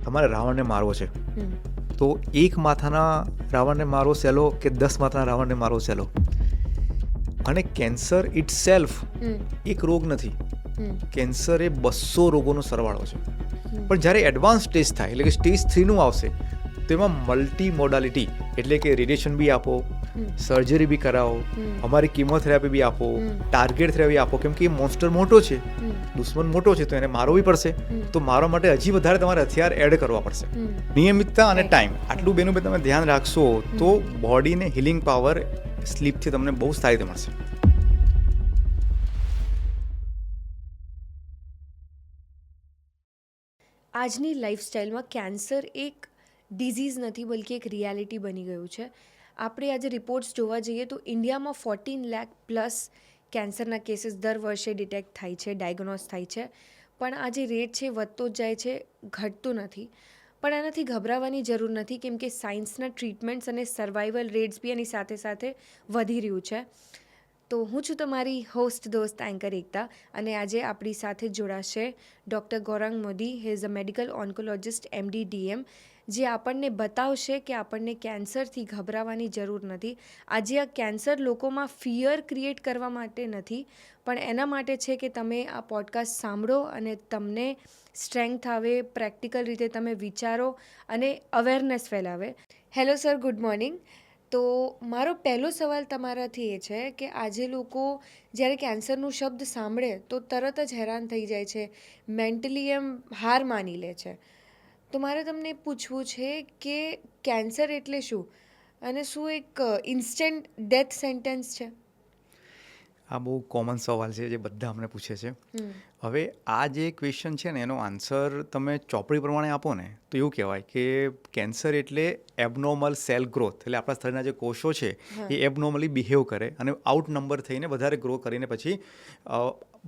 તમારે રાવણને મારવો છે, હમ, તો એક માથાના રાવણને મારવો સહેલો કે 10 માથાના રાવણને મારવો સહેલો? અને કેન્સર ઇટ સેલ્ફ હમ, એક રોગ નથી. હમ, કેન્સર એ 200 રોગોનો સરવાળો છે. હમ, પણ જ્યારે એડવાન્સ સ્ટેજ થાય, એટલે કે સ્ટેજ 3નું આવશે, તો એમાં મલ્ટી મોડાલિટી, એટલે કે રેડિયેશન બી આપો, હમ, સર્જરી બી કરાવો, હમ, અમારી કિમોથેરાપી બી આપો, હમ. ટાર્ગેટ થેરાપી આપો, કેમ કે એ મોન્સ્ટર મોટો છે, હમ, દુશ્મન મોટો છે, તો એને મારવો બી પડશે. હમ. તો મારવા માટે હજી વધારે તમારે હથિયાર એડ કરવા પડશે. હમ. નિયમિતતા અને Right. ટાઈમ, આટલું બેનું બે તમે ધ્યાન રાખશો તો બોડીને હિલિંગ પાવર સ્લીપથી તમને બહુ સારી રીતે મળશે. આજની લાઈફસ્ટાઈલમાં કેન્સર એક ડિઝીઝ નથી, બલકે એક રિયાલિટી બની ગયું છે. આપણે આજે રિપોર્ટ્સ જોવા જઈએ તો ઇન્ડિયામાં 14 લાખ પ્લસ કેન્સરના કેસીસ દર વર્ષે ડિટેક્ટ થાય છે, ડાયગ્નોઝ થાય છે. પણ આ જે રેટ છે વધતો જ જાય છે, ઘટતો નથી. પણ આનાથી ગભરાવાની જરૂર નથી, કેમ કે સાયન્સના ટ્રીટમેન્ટ્સ અને સર્વાઈવલ રેટ્સ બી એની સાથે સાથે વધી રહ્યું છે. તો હું છું તમારી હોસ્ટ દોસ્ત એન્કર એકતા, અને આજે આપણી સાથે જોડાશે doctor Gaurang Modi. He is a medical oncologist MD DM, જે આપણને બતાવશે કે આપણને કેન્સરથી ગભરાવાની જરૂર નથી. આજે આ કેન્સર લોકોમાં ફિયર ક્રિએટ કરવા માટે નથી, પણ એના માટે છે કે તમે આ પોડકાસ્ટ સાંભળો અને તમને સ્ટ્રેન્થ આવે, પ્રેક્ટિકલ રીતે તમે વિચારો અને અવેરનેસ ફેલાવે. Hello sir, good morning. તો મારો પહેલો સવાલ તમારાથી એ છે કે આજે લોકો જ્યારે કેન્સરનું શબ્દ સાંભળે તો તરત જ હેરાન થઈ જાય છે, મેન્ટલી એમ હાર માની લે છે. તો મારે તમને પૂછવું છે કે કેન્સર એટલે શું, અને શું એક ઇન્સ્ટન્ટ ડેથ સેન્ટેન્સ છે? આ બહુ કોમન સવાલ છે જે બધા અમને પૂછે છે. હવે આ જે ક્વેશ્ચન છે ને, એનો આન્સર તમે ચોપડી પ્રમાણે આપો ને તો એવું કહેવાય કે કેન્સર એટલે એબનોર્મલ સેલ ગ્રોથ, એટલે આપણા શરીરના જે કોષો છે એ એબનોર્મલી બિહેવ કરે અને આઉટ નંબર થઈને વધારે ગ્રો કરીને પછી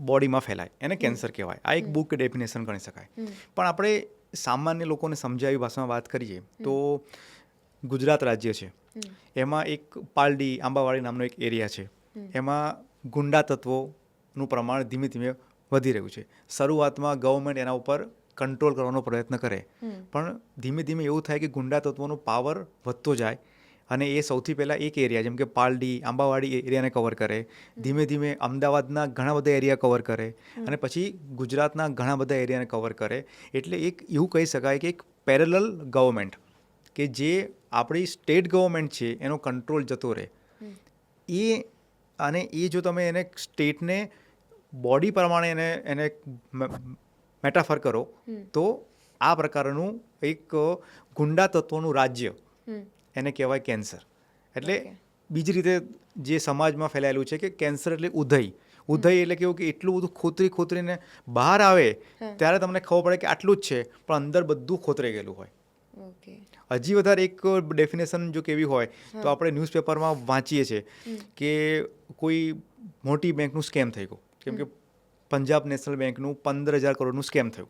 બોડીમાં ફેલાય, એને કેન્સર કહેવાય. આ એક બુક ડેફિનેશન ગણી શકાય. પણ આપણે સામાન્ય લોકોને સમજાવી ભાષામાં વાત કરીએ તો ગુજરાત રાજ્ય છે, એમાં એક પાલડી આંબાવાડી નામનો એક એરિયા છે. એમાં ગુંડા તત્વોનું પ્રમાણ ધીમે ધીમે વધી રહ્યું છે. શરૂઆતમાં ગવર્મેન્ટ એના ઉપર કંટ્રોલ કરવાનો પ્રયત્ન કરે, પણ ધીમે ધીમે એવું થાય કે ગુંડા તત્વોનો પાવર વધતો જાય અને એ સૌથી પહેલાં એક એરિયા જેમ કે પાલડી આંબાવાડી એરિયાને કવર કરે, ધીમે ધીમે અમદાવાદના ઘણા બધા એરિયા કવર કરે અને પછી ગુજરાતના ઘણા બધા એરિયાને કવર કરે. એટલે એક એવું કહી શકાય કે એક પેરેલલ ગવર્મેન્ટ, કે જે આપણી સ્ટેટ ગવર્મેન્ટ છે એનો કંટ્રોલ જતો રહે. એ અને એ જો તમે એને સ્ટેટને બોડી પ્રમાણે એને મેટાફર કરો તો આ પ્રકારનું એક ગુંડા તત્વોનું રાજ્ય, એને કહેવાય કેન્સર. એટલે બીજી રીતે જે સમાજમાં ફેલાયેલું છે કે કેન્સર એટલે ઉધઈ. ઉધઈ એટલે કેવું કે એટલું બધું ખોતરીને બહાર આવે ત્યારે તમને ખબર પડે કે આટલું જ છે, પણ અંદર બધું ખોતરાઈ ગયેલું હોય. હજી વધારે એક ડેફિનેશન જો કેવી હોય તો આપણે ન્યૂઝપેપરમાં વાંચીએ છીએ કે કોઈ મોટી બેંકનું સ્કેમ થઈ ગયું, કેમ કે પંજાબ નેશનલ બેંકનું 15,000 કરોડનું સ્કેમ થયું.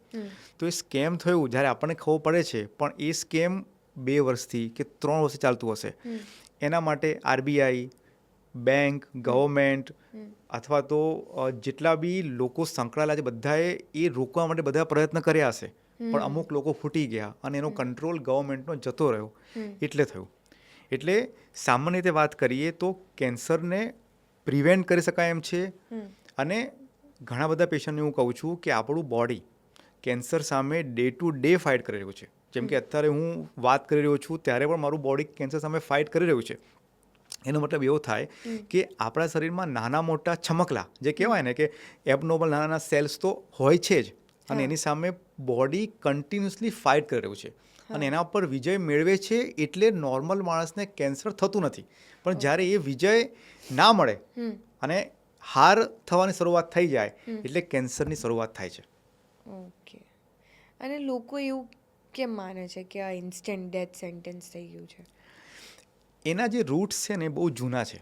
તો એ સ્કેમ થયું જ્યારે આપણને ખબર પડે છે, પણ એ સ્કેમ 2 વર્ષથી કે 3 વર્ષથી ચાલતું હશે. એના માટે RBI, બેંક, ગવર્મેન્ટ અથવા તો જેટલા બી લોકો સંકળાયેલા છે બધાએ એ રોકવા માટે બધા પ્રયત્ન કર્યા હશે, પણ અમુક લોકો ફૂટી ગયા અને એનો કંટ્રોલ ગવર્મેન્ટનો જતો રહ્યો, એટલે થયું. એટલે સામાન્ય રીતે વાત કરીએ તો કેન્સરને પ્રિવેન્ટ કરી શકાય એમ છે. અને ઘણા બધા પેશન્ટને હું કહું છું કે આપણું બોડી કેન્સર સામે ડે ટુ ડે ફાઇટ કરી રહ્યું છે. જેમ કે અત્યારે હું વાત કરી રહ્યો છું ત્યારે પણ મારું બોડી કેન્સર સામે ફાઇટ કરી રહ્યું છે. એનો મતલબ એવો થાય કે આપણા શરીરમાં નાના મોટા છમકલા જે કહેવાય ને કે એબનોર્મલ નાના સેલ્સ તો હોય છે જ, અને એની સામે બોડી કન્ટિન્યુઅસલી ફાઇટ કરી રહ્યું છે અને એના પર વિજય મેળવે છે. એટલે નોર્મલ માણસને કેન્સર થતું નથી. પણ જ્યારે એ વિજય ના મળે અને હાર થવાની શરૂઆત થઈ જાય એટલે કેન્સરની શરૂઆત થાય છે. ઓકે. અને લોકો એવું કેમ માને છે કે આ ઇન્સ્ટન્ટ ડેથ સેન્ટેન્સ થઈ ગયું છે? એના જે રૂટ્સ છે ને બહુ જૂના છે.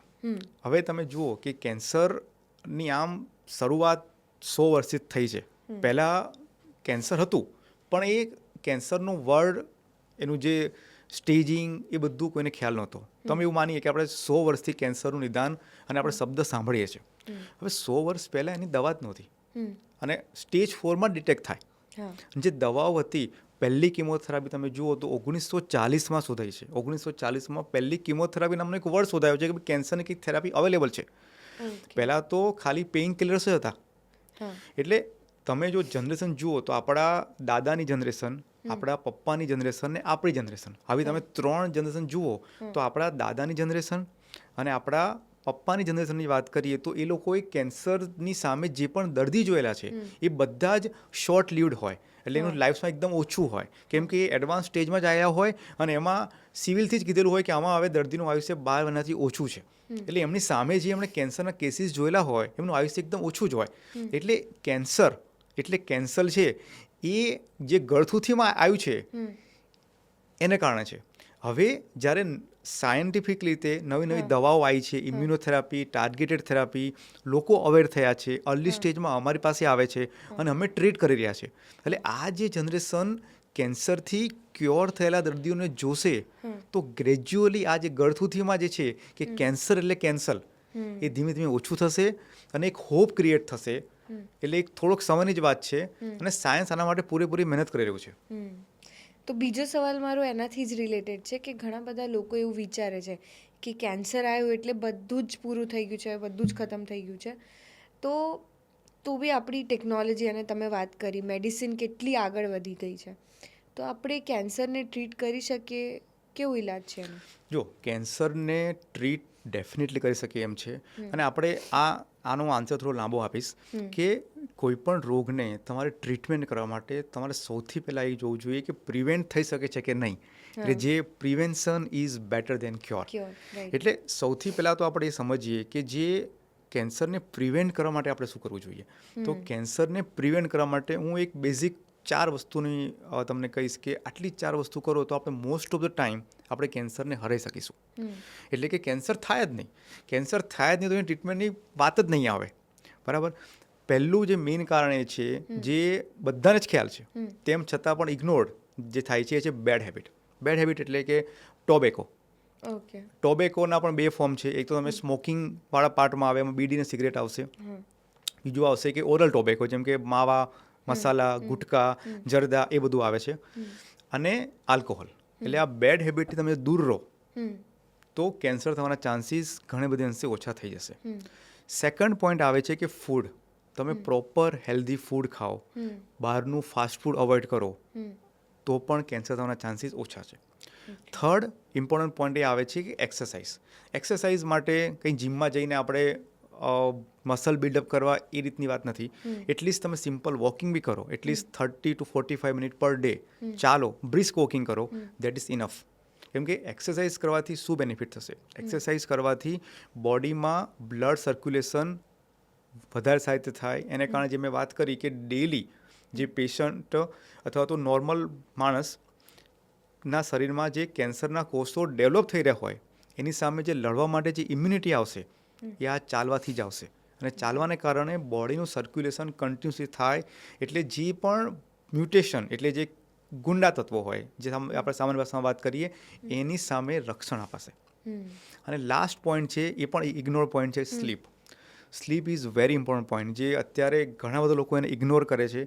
હવે તમે જુઓ કે કેન્સરની આમ શરૂઆત 100 વર્ષથી થઈ છે. પહેલાં કેન્સર હતું, પણ એ કેન્સરનું વર્ડ, એનું જે સ્ટેજિંગ, એ બધું કોઈને ખ્યાલ નહોતો. તમે એવું માનીએ કે આપણે 100 વર્ષથી કેન્સરનું નિદાન અને આપણે શબ્દ સાંભળીએ છીએ. હવે 100 વર્ષ પહેલાં એની દવા જ નહોતી અને સ્ટેજ 4માં ડિટેક્ટ થાય. હા જે દવાઓ હતી, પહેલી કિમોથેરાપી તમે જુઓ તો 1940માં શોધાઈ છે. 1940માં પહેલી કિમોથેરાપી નામનો એક વર્ડ શોધાયો છે કે કેન્સરની કંઈક થેરાપી અવેલેબલ છે. ઓકે પહેલાં તો ખાલી પેઇન કિલર્સ જ હતા. હા એટલે તમે જો જનરેશન જુઓ તો આપણા દાદાની જનરેશન, આપણા પપ્પાની જનરેશન ને આપણી જનરેશન, આવી તમે 3 જનરેશન જુઓ તો આપણા દાદાની જનરેશન અને આપણા પપ્પાની જનરેશનની વાત કરીએ તો એ લોકોએ કેન્સરની સામે જે પણ દર્દી જોયેલા છે એ બધા જ શોર્ટ લીવડ હોય, એટલે એનું લાઈફમાં એકદમ ઓછું હોય, કેમ કે એ એડવાન્સ સ્ટેજમાં જ આવ્યા હોય અને એમાં સિવિલથી જ કીધેલું હોય કે આમાં હવે દર્દીનું આયુષ્ય 12 મહિનાથી ઓછું છે. એટલે એમની સામે જે એમણે કેન્સરના કેસીસ જોયેલા હોય એમનું આયુષ્ય એકદમ ઓછું જ હોય. એટલે કેન્સર છે એ જે ગળથુથીમાં આવ્યું છે એને કારણે છે. હવે જ્યારે સાયન્ટિફિક રીતે નવી દવાઓ આવી છે, ઇમ્યુનોથેરાપી, ટાર્ગેટેડ થેરાપી, લોકો અવેર થયા છે, અર્લી સ્ટેજમાં અમારી પાસે આવે છે અને અમે ટ્રીટ કરી રહ્યા છે. એટલે આ જે જનરેશન કેન્સરથી ક્યોર થયેલા દર્દીઓને જોશે તો ગ્રેજ્યુઅલી આ જે ગળથુથીમાં જે છે કે કેન્સર એટલે કેન્સર એ ધીમે ધીમે ઓછું થશે અને એક હોપ ક્રિએટ થશે. એટલે એક થોડોક સમયની જ વાત છે અને સાયન્સ આના માટે પૂરેપૂરી મહેનત કરી રહ્યું છે. તો બીજો સવાલ મારો એનાથી જ રિલેટેડ છે કે ઘણા બધા લોકો એવું વિચારે છે કે કેન્સર આવ્યું એટલે બધું જ પૂરું થઈ ગયું છે, બધું જ ખતમ થઈ ગયું છે. તો બી આપણી ટેકનોલોજી, અને તમે વાત કરી મેડિસિન કેટલી આગળ વધી ગઈ છે, તો આપણે કેન્સરને ટ્રીટ કરી શકીએ, કેવું ઈલાજ છે એનો? જો કેન્સરને ટ્રીટ ડેફિનેટલી કરી શકીએ એમ છે. અને આપણે આનો આન્સર થોડો લાંબો આપીશ કે કોઈ પણ રોગને તમારે ટ્રીટમેન્ટ કરવા માટે તમારે સૌથી પહેલાં એ જોવું જોઈએ કે પ્રિવેન્ટ થઈ શકે છે કે નહીં. એટલે જે prevention is better than cure. એટલે સૌથી પહેલાં તો આપણે એ સમજીએ કે જે કેન્સરને પ્રિવેન્ટ કરવા માટે આપણે શું કરવું જોઈએ. તો કેન્સરને પ્રિવેન્ટ કરવા માટે હું એક બેઝિક 4 વસ્તુની તમને કહીશ કે આટલી 4 વસ્તુ કરો તો આપણે મોસ્ટ ઓફ ધ ટાઈમ આપણે કેન્સરને હરાવી શકીશું. એટલે કે કેન્સર થાય જ નહીં તો એની ટ્રીટમેન્ટની વાત જ નહીં આવે. બરાબર. પહેલું જે મેઇન કારણ એ છે જે બધાને જ ખ્યાલ છે તેમ છતાં પણ ઇગ્નોર્ડ જે થાય છે એ છે બેડ હેબિટ. બેડ હેબિટ એટલે કે ટોબેકો. ટોબેકોના પણ 2 ફોર્મ છે. એક તો તમે સ્મોકિંગવાળા પાર્ટમાં આવે, એમાં બીડી ને સિગરેટ આવશે. બીજું આવશે કે ઓરલ ટોબેકો, જેમ કે માવા, મસાલા, ગુટકા, જરદા, એ બધું આવે છે. અને આલ્કોહોલ. એટલે આ બેડ હેબિટથી તમે દૂર રહો તો કેન્સર થવાના ચાન્સીસ ઘણે બધી અંશે ઓછા થઈ જશે. સેકન્ડ પોઈન્ટ આવે છે કે ફૂડ. તમે પ્રોપર હેલ્ધી ફૂડ ખાઓ, બહારનું ફાસ્ટ ફૂડ અવોઇડ કરો તો પણ કેન્સર થવાના ચાન્સીસ ઓછા છે. થર્ડ ઇમ્પોર્ટન્ટ પોઈન્ટ એ આવે છે કે એક્સરસાઇઝ. એક્સરસાઇઝ માટે કંઈ જિમમાં જઈને આપણે મસલ બિલ્ડઅપ કરવા એ રીતની વાત નથી. એટલીસ્ટ તમે સિમ્પલ વોકિંગ બી કરો, at least 30 to 45 minute per day ચાલો, બ્રિસ્ક વોકિંગ કરો, દેટ ઇઝ ઇનફ. કેમ કે એક્સરસાઇઝ કરવાથી શું બેનિફિટ થશે? એક્સરસાઇઝ કરવાથી બોડીમાં બ્લડ સર્ક્યુલેશન વધારે સારી રીતે થાય. એને કારણે જે મેં વાત કરી કે ડેલી જે પેશન્ટ અથવા તો નોર્મલ માણસના શરીરમાં જે કેન્સરના કોષો ડેવલપ થઈ રહ્યા હોય એની સામે જે લડવા માટે જે ઇમ્યુનિટી આવશે એ આ ચાલવાથી જ આવશે. અને ચાલવાને કારણે બોડીનું સર્ક્યુલેશન કન્ટિન્યુઅસલી થાય. એટલે જે પણ મ્યુટેશન, એટલે જે ગુંડા તત્વો હોય, જે આપણે સામાન્ય ભાષામાં વાત કરીએ, એની સામે રક્ષણ અપાશે. અને લાસ્ટ પોઈન્ટ છે, એ પણ ઇગ્નોર પોઈન્ટ છે, sleep. Sleep is very important point, જે અત્યારે ઘણા બધા લોકો એને ઇગ્નોર કરે છે.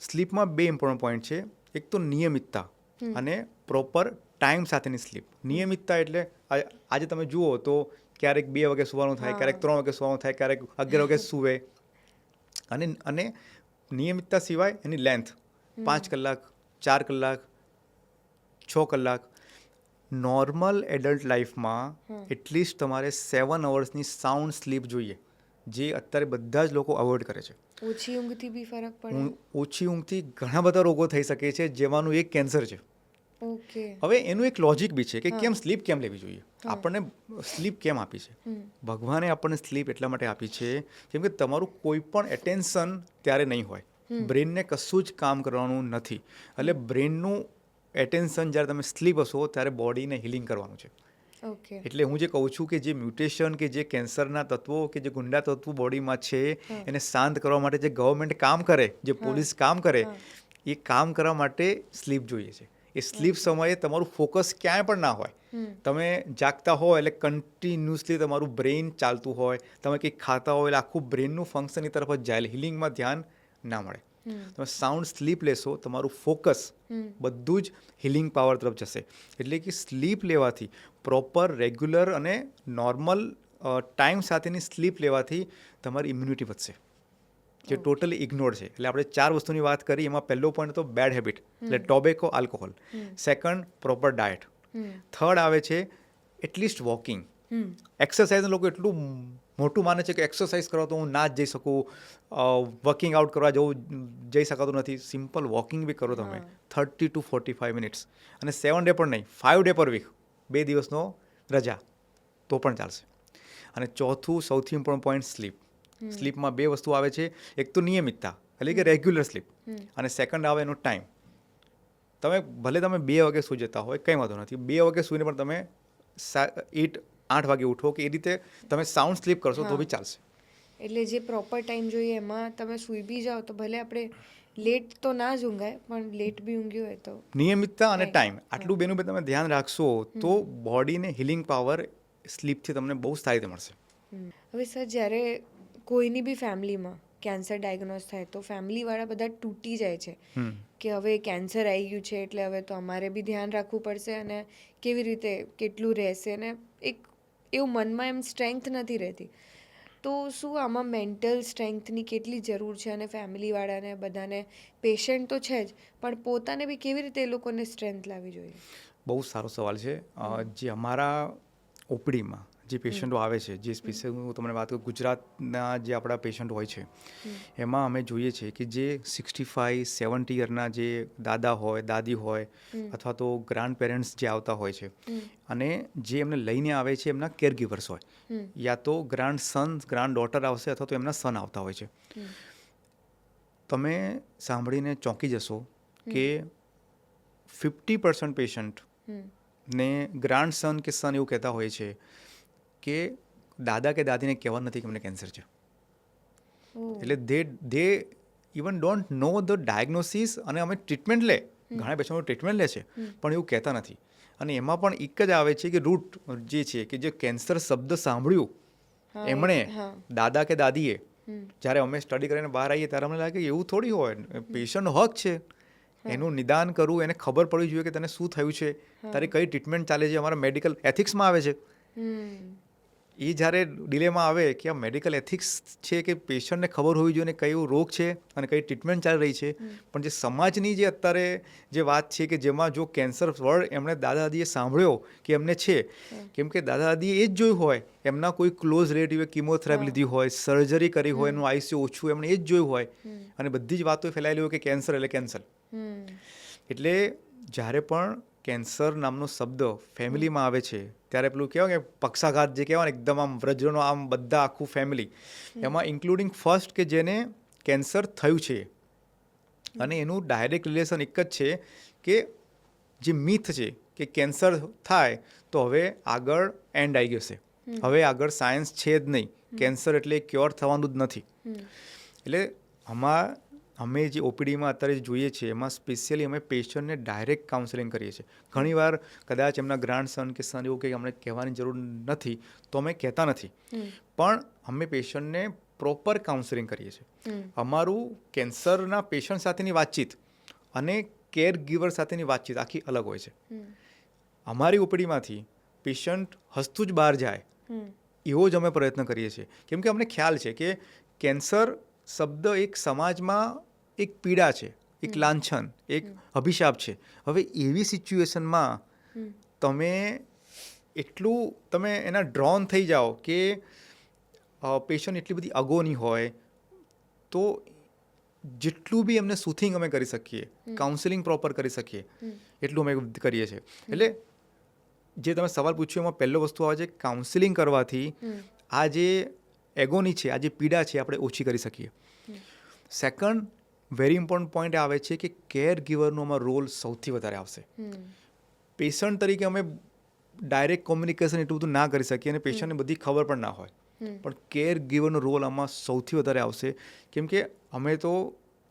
સ્લીપમાં 2 ઇમ્પોર્ટન્ટ પોઈન્ટ છે. એક તો નિયમિતતા અને પ્રોપર ટાઈમ સાથેની સ્લીપ. નિયમિતતા એટલે આજે તમે જુઓ તો ક્યારેક 2 વાગે સુવાનું થાય, ક્યારેક 3 વાગે સુવાનું થાય, ક્યારેક 11 વાગે સૂવે. અને નિયમિતતા સિવાય એની લેન્થ 5 કલાક, 4 કલાક, 6 કલાક. નોર્મલ એડલ્ટ લાઈફમાં એટલીસ્ટ તમારે 7 અવર્સની સાઉન્ડ સ્લીપ જોઈએ, જે અત્યારે બધા જ લોકો અવોઇડ કરે છે. ઓછી ઊંઘથી બી ફરક પડે? ઓછી ઊંઘથી ઘણા બધા રોગો થઈ શકે છે, જેમાંનું એક કેન્સર છે. ઓકે. હવે એનું એક લોજિક બી છે કે સ્લીપ કેમ લેવી જોઈએ. આપણને સ્લીપ કેમ આપી છે? ભગવાને આપણને સ્લીપ એટલા માટે આપી છે કેમ કે તમારું કોઈ પણ એટેન્શન ત્યારે નહીં હોય. બ્રેનને કશું જ કામ કરવાનું નથી. એટલે બ્રેનનું એટેન્શન જ્યારે તમે સ્લીપ હશો ત્યારે બોડીને હિલિંગ કરવાનું છે. એટલે હું જે કહું છું કે જે મ્યુટેશન કે જે કેન્સરના તત્વો કે જે ગુંડા તત્વો બોડીમાં છે એને શાંત કરવા માટે જે ગવર્મેન્ટ કામ કરે, જે પોલીસ કામ કરે, એ કામ કરવા માટે સ્લીપ જોઈએ છે. એ સ્લીપ સમયે તમારું ફોકસ ક્યાંય પણ ના હોય. તમે જાગતા હો એટલે કન્ટિન્યુઅસલી તમારું બ્રેઇન ચાલતું હોય, તમે કંઈક ખાતા હોય એટલે આખું બ્રેનનું ફંક્શન એ તરફ જ જાય, હિલિંગમાં ધ્યાન ના મળે. તમે સાઉન્ડ સ્લીપ લેશો, તમારું ફોકસ બધું જ હિલિંગ પાવર તરફ જશે. એટલે કે સ્લીપ લેવાથી, પ્રોપર રેગ્યુલર અને નોર્મલ ટાઈમ સાથેની સ્લીપ લેવાથી તમારી ઇમ્યુનિટી વધશે, જે ટોટલી ઇગ્નોર્ડ છે. એટલે આપણે 4 વસ્તુની વાત કરી, એમાં પહેલો પોઈન્ટ તો બેડ હેબિટ, એટલે tobacco, alcohol. Second, proper diet. Third આવે છે એટલીસ્ટ વોકિંગ. એક્સરસાઇઝ લોકો એટલું મોટું માને છે કે એક્સરસાઇઝ કરો તો હું ના જ જઈ શકું, વર્કિંગ આઉટ કરવા જઈ શકાતું નથી. સિમ્પલ વોકિંગ બી કરો તમે 30 to 45 મિનિટ્સ, અને 7 ડે પણ નહીં, 5 ડે પર વીક, 2 દિવસનો રજા તો પણ ચાલશે. અને ચોથું સૌથી ઇમ્પોર્ટન્ટ પોઈન્ટ, સ્લીપ. સ્લીપમાં 2 વસ્તુ આવે છે, એક તો નિયમિતતા, એટલે કે રેગ્યુલર સ્લીપ, અને સેકન્ડ આવે એનો ટાઈમ. તમે ભલે તમે 2 વાગે સૂઈ જતા હોય, કંઈ વાંધો નથી, 2 વાગે સૂઈને પણ તમે 8 વાગે ઉઠો કે એ રીતે તમે સાઉન્ડ સ્લીપ કરશો તો બી ચાલશે. એટલે જે પ્રોપર ટાઈમ જોઈએ એમાં તમે સૂઈ બી જાઓ તો ભલે આપણે લેટ તો ના જ ઊંઘાય, પણ લેટ બી ઊંઘ્યું હોય તો નિયમિતતા અને ટાઈમ, આટલું બેનું તમે ધ્યાન રાખશો તો બોડીને હિલિંગ પાવર સ્લીપથી તમને બહુ સારી રીતે મળશે. હવે સર, જ્યારે કોઈની બી ફેમિલીમાં કેન્સર ડાયગ્નોઝ થાય તો ફેમિલીવાળા બધા તૂટી જાય છે કે હવે કેન્સર આવી ગયું છે એટલે હવે તો અમારે બી ધ્યાન રાખવું પડશે, અને કેવી રીતે કેટલું રહેશે, અને એક એવું મનમાં એમ સ્ટ્રેન્થ નથી રહેતી. તો શું આમાં મેન્ટલ સ્ટ્રેન્થની કેટલી જરૂર છે, અને ફેમિલીવાળાને બધાને, પેશન્ટ તો છે જ, પણ પોતાને બી કેવી રીતે એ લોકોને સ્ટ્રેન્થ લાવવી જોઈએ? બહુ સારો સવાલ છે. જે અમારા ઓપીડીમાં જે પેશન્ટો આવે છે, જે સ્પેશિયલ હું તમને વાત કરું, ગુજરાતના જે આપણા પેશન્ટ હોય છે એમાં અમે જોઈએ છીએ કે જે 65-70 યરના જે દાદા હોય, દાદી હોય, અથવા તો ગ્રાન્ડ પેરેન્ટ્સ જે આવતા હોય છે, અને જે એમને લઈને આવે છે એમના કેરગીવર્સ હોય, યા તો ગ્રાન્ડ સન, ગ્રાન્ડ ડોટર આવશે, અથવા તો એમના સન આવતા હોય છે. તમે સાંભળીને ચોંકી જશો કે 50% પેશન્ટ ને ગ્રાન્ડ સન કે સન એવું કહેતા હોય છે કે દાદા કે દાદીને કહેવા નથી કે અમને કેન્સર છે. એટલે they even don't know the diagnosis, અને અમે ટ્રીટમેન્ટ લે, ઘણા પેશન્ટો ટ્રીટમેન્ટ લે છે પણ એવું કહેતા નથી. અને એમાં પણ એક જ આવે છે કે રૂટ જે છે કે જે કેન્સર શબ્દ સાંભળ્યું એમણે, દાદા કે દાદીએ, જ્યારે અમે સ્ટડી કરીને બહાર આવીએ ત્યારે અમને લાગે એવું થોડી હોય, પેશન્ટ હક છે, એનું નિદાન કરવું, એને ખબર પડવી જોઈએ કે તને શું થયું છે, તારી કઈ ટ્રીટમેન્ટ ચાલે છે. અમારા મેડિકલ એથિક્સમાં આવે છે. એ જ્યારે ડિલેમાં આવે કે આ મેડિકલ એથિક્સ છે કે પેશન્ટને ખબર હોવી જોઈએ કયો રોગ છે અને કઈ ટ્રીટમેન્ટ ચાલી રહી છે, પણ જે સમાજની જે અત્યારે જે વાત છે કે જેમાં જો કેન્સર વર્ડ એમણે દાદા દાદીએ સાંભળ્યો કે એમને છે, કેમ કે દાદા દાદીએ એ જ જોયું હોય, એમના કોઈ ક્લોઝ રિલેટિવે કિમોથેરાપી લીધી હોય, સર્જરી કરી હોય, એનું આયુષ્ય ઓછું, એમણે એ જ જોયું હોય, અને બધી જ વાતો ફેલાયેલી હોય કે કેન્સર એટલે કેન્સર. એટલે જ્યારે પણ કેન્સર નામનો શબ્દ ફેમિલીમાં આવે છે ત્યારે પેલું કહેવાય કે પક્ષાઘાત જે કહેવાય ને, એકદમ આમ વ્રજનો આમ બધા આખું ફેમિલી, એમાં ઇન્ક્લુડિંગ ફર્સ્ટ કે જેને કેન્સર થયું છે, અને એનું ડાયરેક્ટ રિલેશન એક જ છે કે જે મિથ છે કે કેન્સર થાય તો હવે આગળ એન્ડ આવી ગયો છે, હવે આગળ સાયન્સ છે જ નહીં, કેન્સર એટલે ક્યોર થવાનું જ નથી. એટલે અમે જે ઓપીડીમાં અત્યારે જોઈએ છીએ એમાં સ્પેશિયલી અમે પેશન્ટને ડાયરેક્ટ કાઉન્સેલિંગ કરીએ છીએ. ઘણીવાર કદાચ એમના ગ્રાન્ડ સન કે સન એવું કંઈ અમને કહેવાની જરૂર નથી તો અમે કહેતા નથી, પણ અમે પેશન્ટને પ્રોપર કાઉન્સેલિંગ કરીએ છીએ. અમારું કેન્સરના પેશન્ટ સાથેની વાતચીત અને કેર ગીવર સાથેની વાતચીત આખી અલગ હોય છે. અમારી ઓપીડીમાંથી પેશન્ટ હસતું જ બહાર જાય એવો જ અમે પ્રયત્ન કરીએ છીએ, કેમ કે અમને ખ્યાલ છે કે કેન્સર શબ્દ એક સમાજમાં એક પીડા છે, એક લાંછન, એક અભિશાપ છે. હવે એવી સિચ્યુએશનમાં તમે એના ડ્રોન થઈ જાઓ કે પેશન્ટ એટલી બધી અગોની હોય, તો જેટલું બી એમને સુથિંગ અમે કરી શકીએ, કાઉન્સેલિંગ પ્રોપર કરી શકીએ એટલું અમે કરીએ છીએ. એટલે જે તમે સવાલ પૂછ્યો એમાં પહેલો વસ્તુ આવે છે, કાઉન્સેલિંગ કરવાથી આ જે એગોની છે, આ જે પીડા છે, આપણે ઓછી કરી શકીએ. સેકન્ડ વેરી ઇમ્પોર્ટન્ટ પોઈન્ટ આવે છે કે કેર ગીવરનો અમારો રોલ સૌથી વધારે આવશે. પેશન્ટ તરીકે અમે ડાયરેક્ટ કોમ્યુનિકેશન એટલું બધું ના કરી શકીએ અને પેશન્ટને બધી ખબર પણ ના હોય, પણ કેર ગીવરનો રોલ આમાં સૌથી વધારે આવશે, કેમ કે અમે તો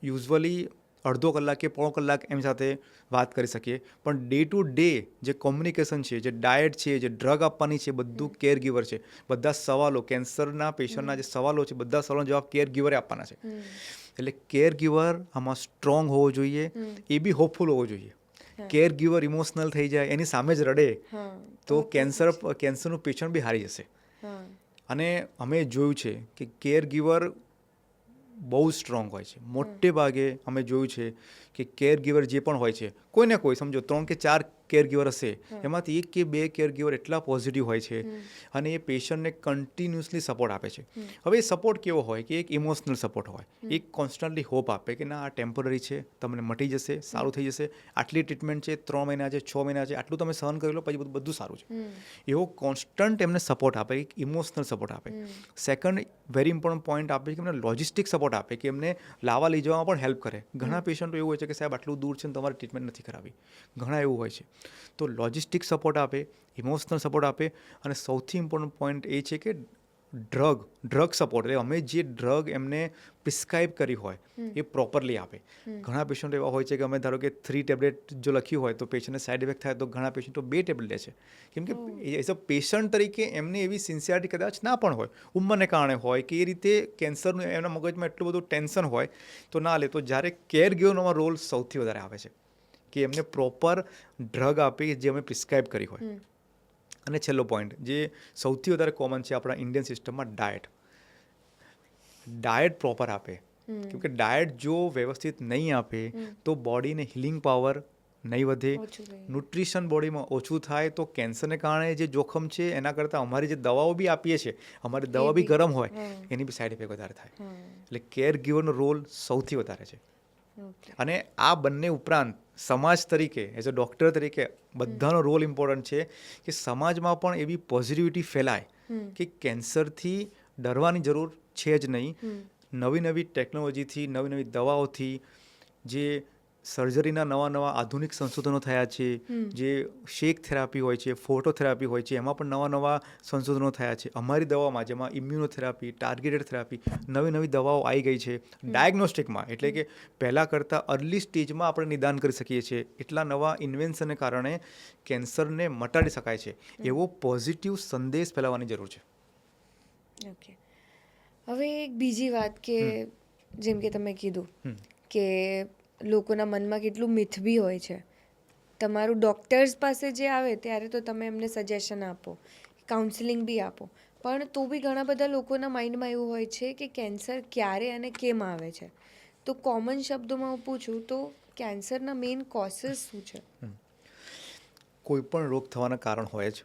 યુઝ્યુઅલી અડધો કલાક કે પોણો કલાક એમ સાથે વાત કરી શકીએ, પણ ડે ટુ ડે જે કોમ્યુનિકેશન છે, જે ડાયટ છે, જે ડ્રગ આપવાની છે, બધું કેર ગીવર છે. બધા સવાલો, કેન્સરના પેશન્ટના જે સવાલો છે, બધા સવાલોનો જવાબ કેર ગીવરે આપવાના છે. એટલે કેર ગીવર આમાં સ્ટ્રોંગ હોવો જોઈએ, એ બી હોપફુલ હોવો જોઈએ. કેર ગીવર ઇમોશનલ થઈ જાય, એની સામે જ રડે, તો કેન્સરનું પેશન્ટ બી હારી જશે. અને અમે જોયું છે કે કેર ગીવર બહુ સ્ટ્રોંગ હોય છે. મોટે ભાગે અમે જોયું છે કે કેર ગીવર જે પણ હોય છે, કોઈ ને કોઈ સમજો 3 કે 4 કેર ગીવર હશે, એમાંથી 1 કે 2 કેર ગીવર એટલા પોઝિટિવ હોય છે અને એ પેશન્ટને કન્ટિન્યુઅસલી સપોર્ટ આપે છે. હવે એ સપોર્ટ કેવો હોય કે એક ઇમોશનલ સપોર્ટ હોય, એક કોન્સ્ટન્ટલી હોપ આપે કે ના આ ટેમ્પરરી છે, તમને મટી જશે, સારું થઈ જશે, આટલી ટ્રીટમેન્ટ છે, 3 મહિના છે, 6 મહિના છે, આટલું તમે સહન કરી લો, પછી બધું સારું છે. એવો કોન્સ્ટન્ટ એમને સપોર્ટ આપે, એક ઇમોશનલ સપોર્ટ આપે. સેકન્ડ વેરી ઇમ્પોર્ટન્ટ પોઈન્ટ આપે કે એમને લોજિસ્ટિક સપોર્ટ આપે, કે એમને લાવવા લઈ જવામાં પણ હેલ્પ કરે. ઘણા પેશન્ટો એવું હોય છે કે સાહેબ આટલું દૂર છે ને તમારે ટ્રીટમેન્ટ નથી કરાવી, ઘણા એવું હોય છે. તો લોજિસ્ટિક સપોર્ટ આપે, ઇમોશનલ સપોર્ટ આપે, અને સૌથી ઇમ્પોર્ટન્ટ પોઈન્ટ એ છે કે ડ્રગ સપોર્ટ, એટલે અમે જે ડ્રગ એમને પ્રિસ્ક્રાઇબ કરી હોય એ પ્રોપરલી આપે. ઘણા પેશન્ટો એવા હોય છે કે અમે ધારો કે 3 ટેબ્લેટ જો લખ્યું હોય તો પેશન્ટને સાઇડ ઇફેક્ટ થાય તો ઘણા પેશન્ટો 2 ટેબ્લેટ લે છે. કેમ કે એઝ અ પેશન્ટ તરીકે એમને એવી સિન્સિયરિટી કદાચ ના પણ હોય, ઉંમરને કારણે હોય કે એ રીતે કેન્સરનું એમના મગજમાં એટલું બધું ટેન્શન હોય તો ના લે. તો જ્યારે કેર ગીવરનો રોલ સૌથી વધારે આવે છે કે એમને પ્રોપર ડ્રગ આપી જે અમે પ્રિસ્ક્રાઇબ કરી હોય. અને છેલ્લો પોઈન્ટ જે સૌથી વધારે કોમન છે આપણા ઇન્ડિયન સિસ્ટમમાં, ડાયટ પ્રોપર આપે. કેમ કે ડાયટ જો વ્યવસ્થિત નહીં આપે તો બોડીને હિલિંગ પાવર નહીં વધે, ન્યુટ્રિશન બોડીમાં ઓછું થાય, તો કેન્સરને કારણે જે જોખમ છે એના કરતાં અમારી જે દવાઓ બી આપીએ છીએ, અમારી દવા બી ગરમ હોય, એની બી સાઈડ ઇફેક્ટ વધારે થાય. એટલે કેર ગીવરનો રોલ સૌથી વધારે છે. અને આ બંને ઉપરાંત સમાજ તરીકે, એઝ અ ડૉક્ટર તરીકે બધાનો રોલ ઇમ્પોર્ટન્ટ છે કે સમાજમાં પણ એવી પોઝિટિવિટી ફેલાય કે કેન્સરથી ડરવાની જરૂર છે જ નહીં. નવી નવી ટેકનોલોજીથી, નવી નવી દવાઓથી, જે સર્જરીના નવા આધુનિક સંશોધનો થયા છે, જે શેક થેરાપી હોય છે, ફોટોથેરાપી હોય છે, એમાં પણ નવા સંશોધનો થયા છે. અમારી દવામાં જેમાં ઇમ્યુનોથેરાપી, ટાર્ગેટેડ થેરાપી, નવી દવાઓ આવી ગઈ છે. ડાયગ્નોસ્ટિકમાં, એટલે કે પહેલાં કરતાં અર્લી સ્ટેજમાં આપણે નિદાન કરી શકીએ છીએ. એટલા નવા ઇન્વેન્શનને કારણે કેન્સરને મટાડી શકાય છે. એવો પોઝિટિવ સંદેશ ફેલાવવાની જરૂર છે. ઓકે, હવે એક બીજી વાત કે જેમ કે તમે કીધું કે લોકોના મનમાં કેટલું મિથ બી હોય છે. તમારું ડૉક્ટર્સ પાસે જે આવે ત્યારે તો તમે એમને સજેશન આપો, કાઉન્સેલિંગ બી આપો, પણ તો બી ઘણા બધા લોકોના માઇન્ડમાં એવું હોય છે કે કેન્સર ક્યારે અને કેમ આવે છે. તો કોમન શબ્દોમાં હું પૂછું તો કેન્સરના મેઇન કોઝિસ શું છે? કોઈ પણ રોગ થવાના કારણ હોય જ.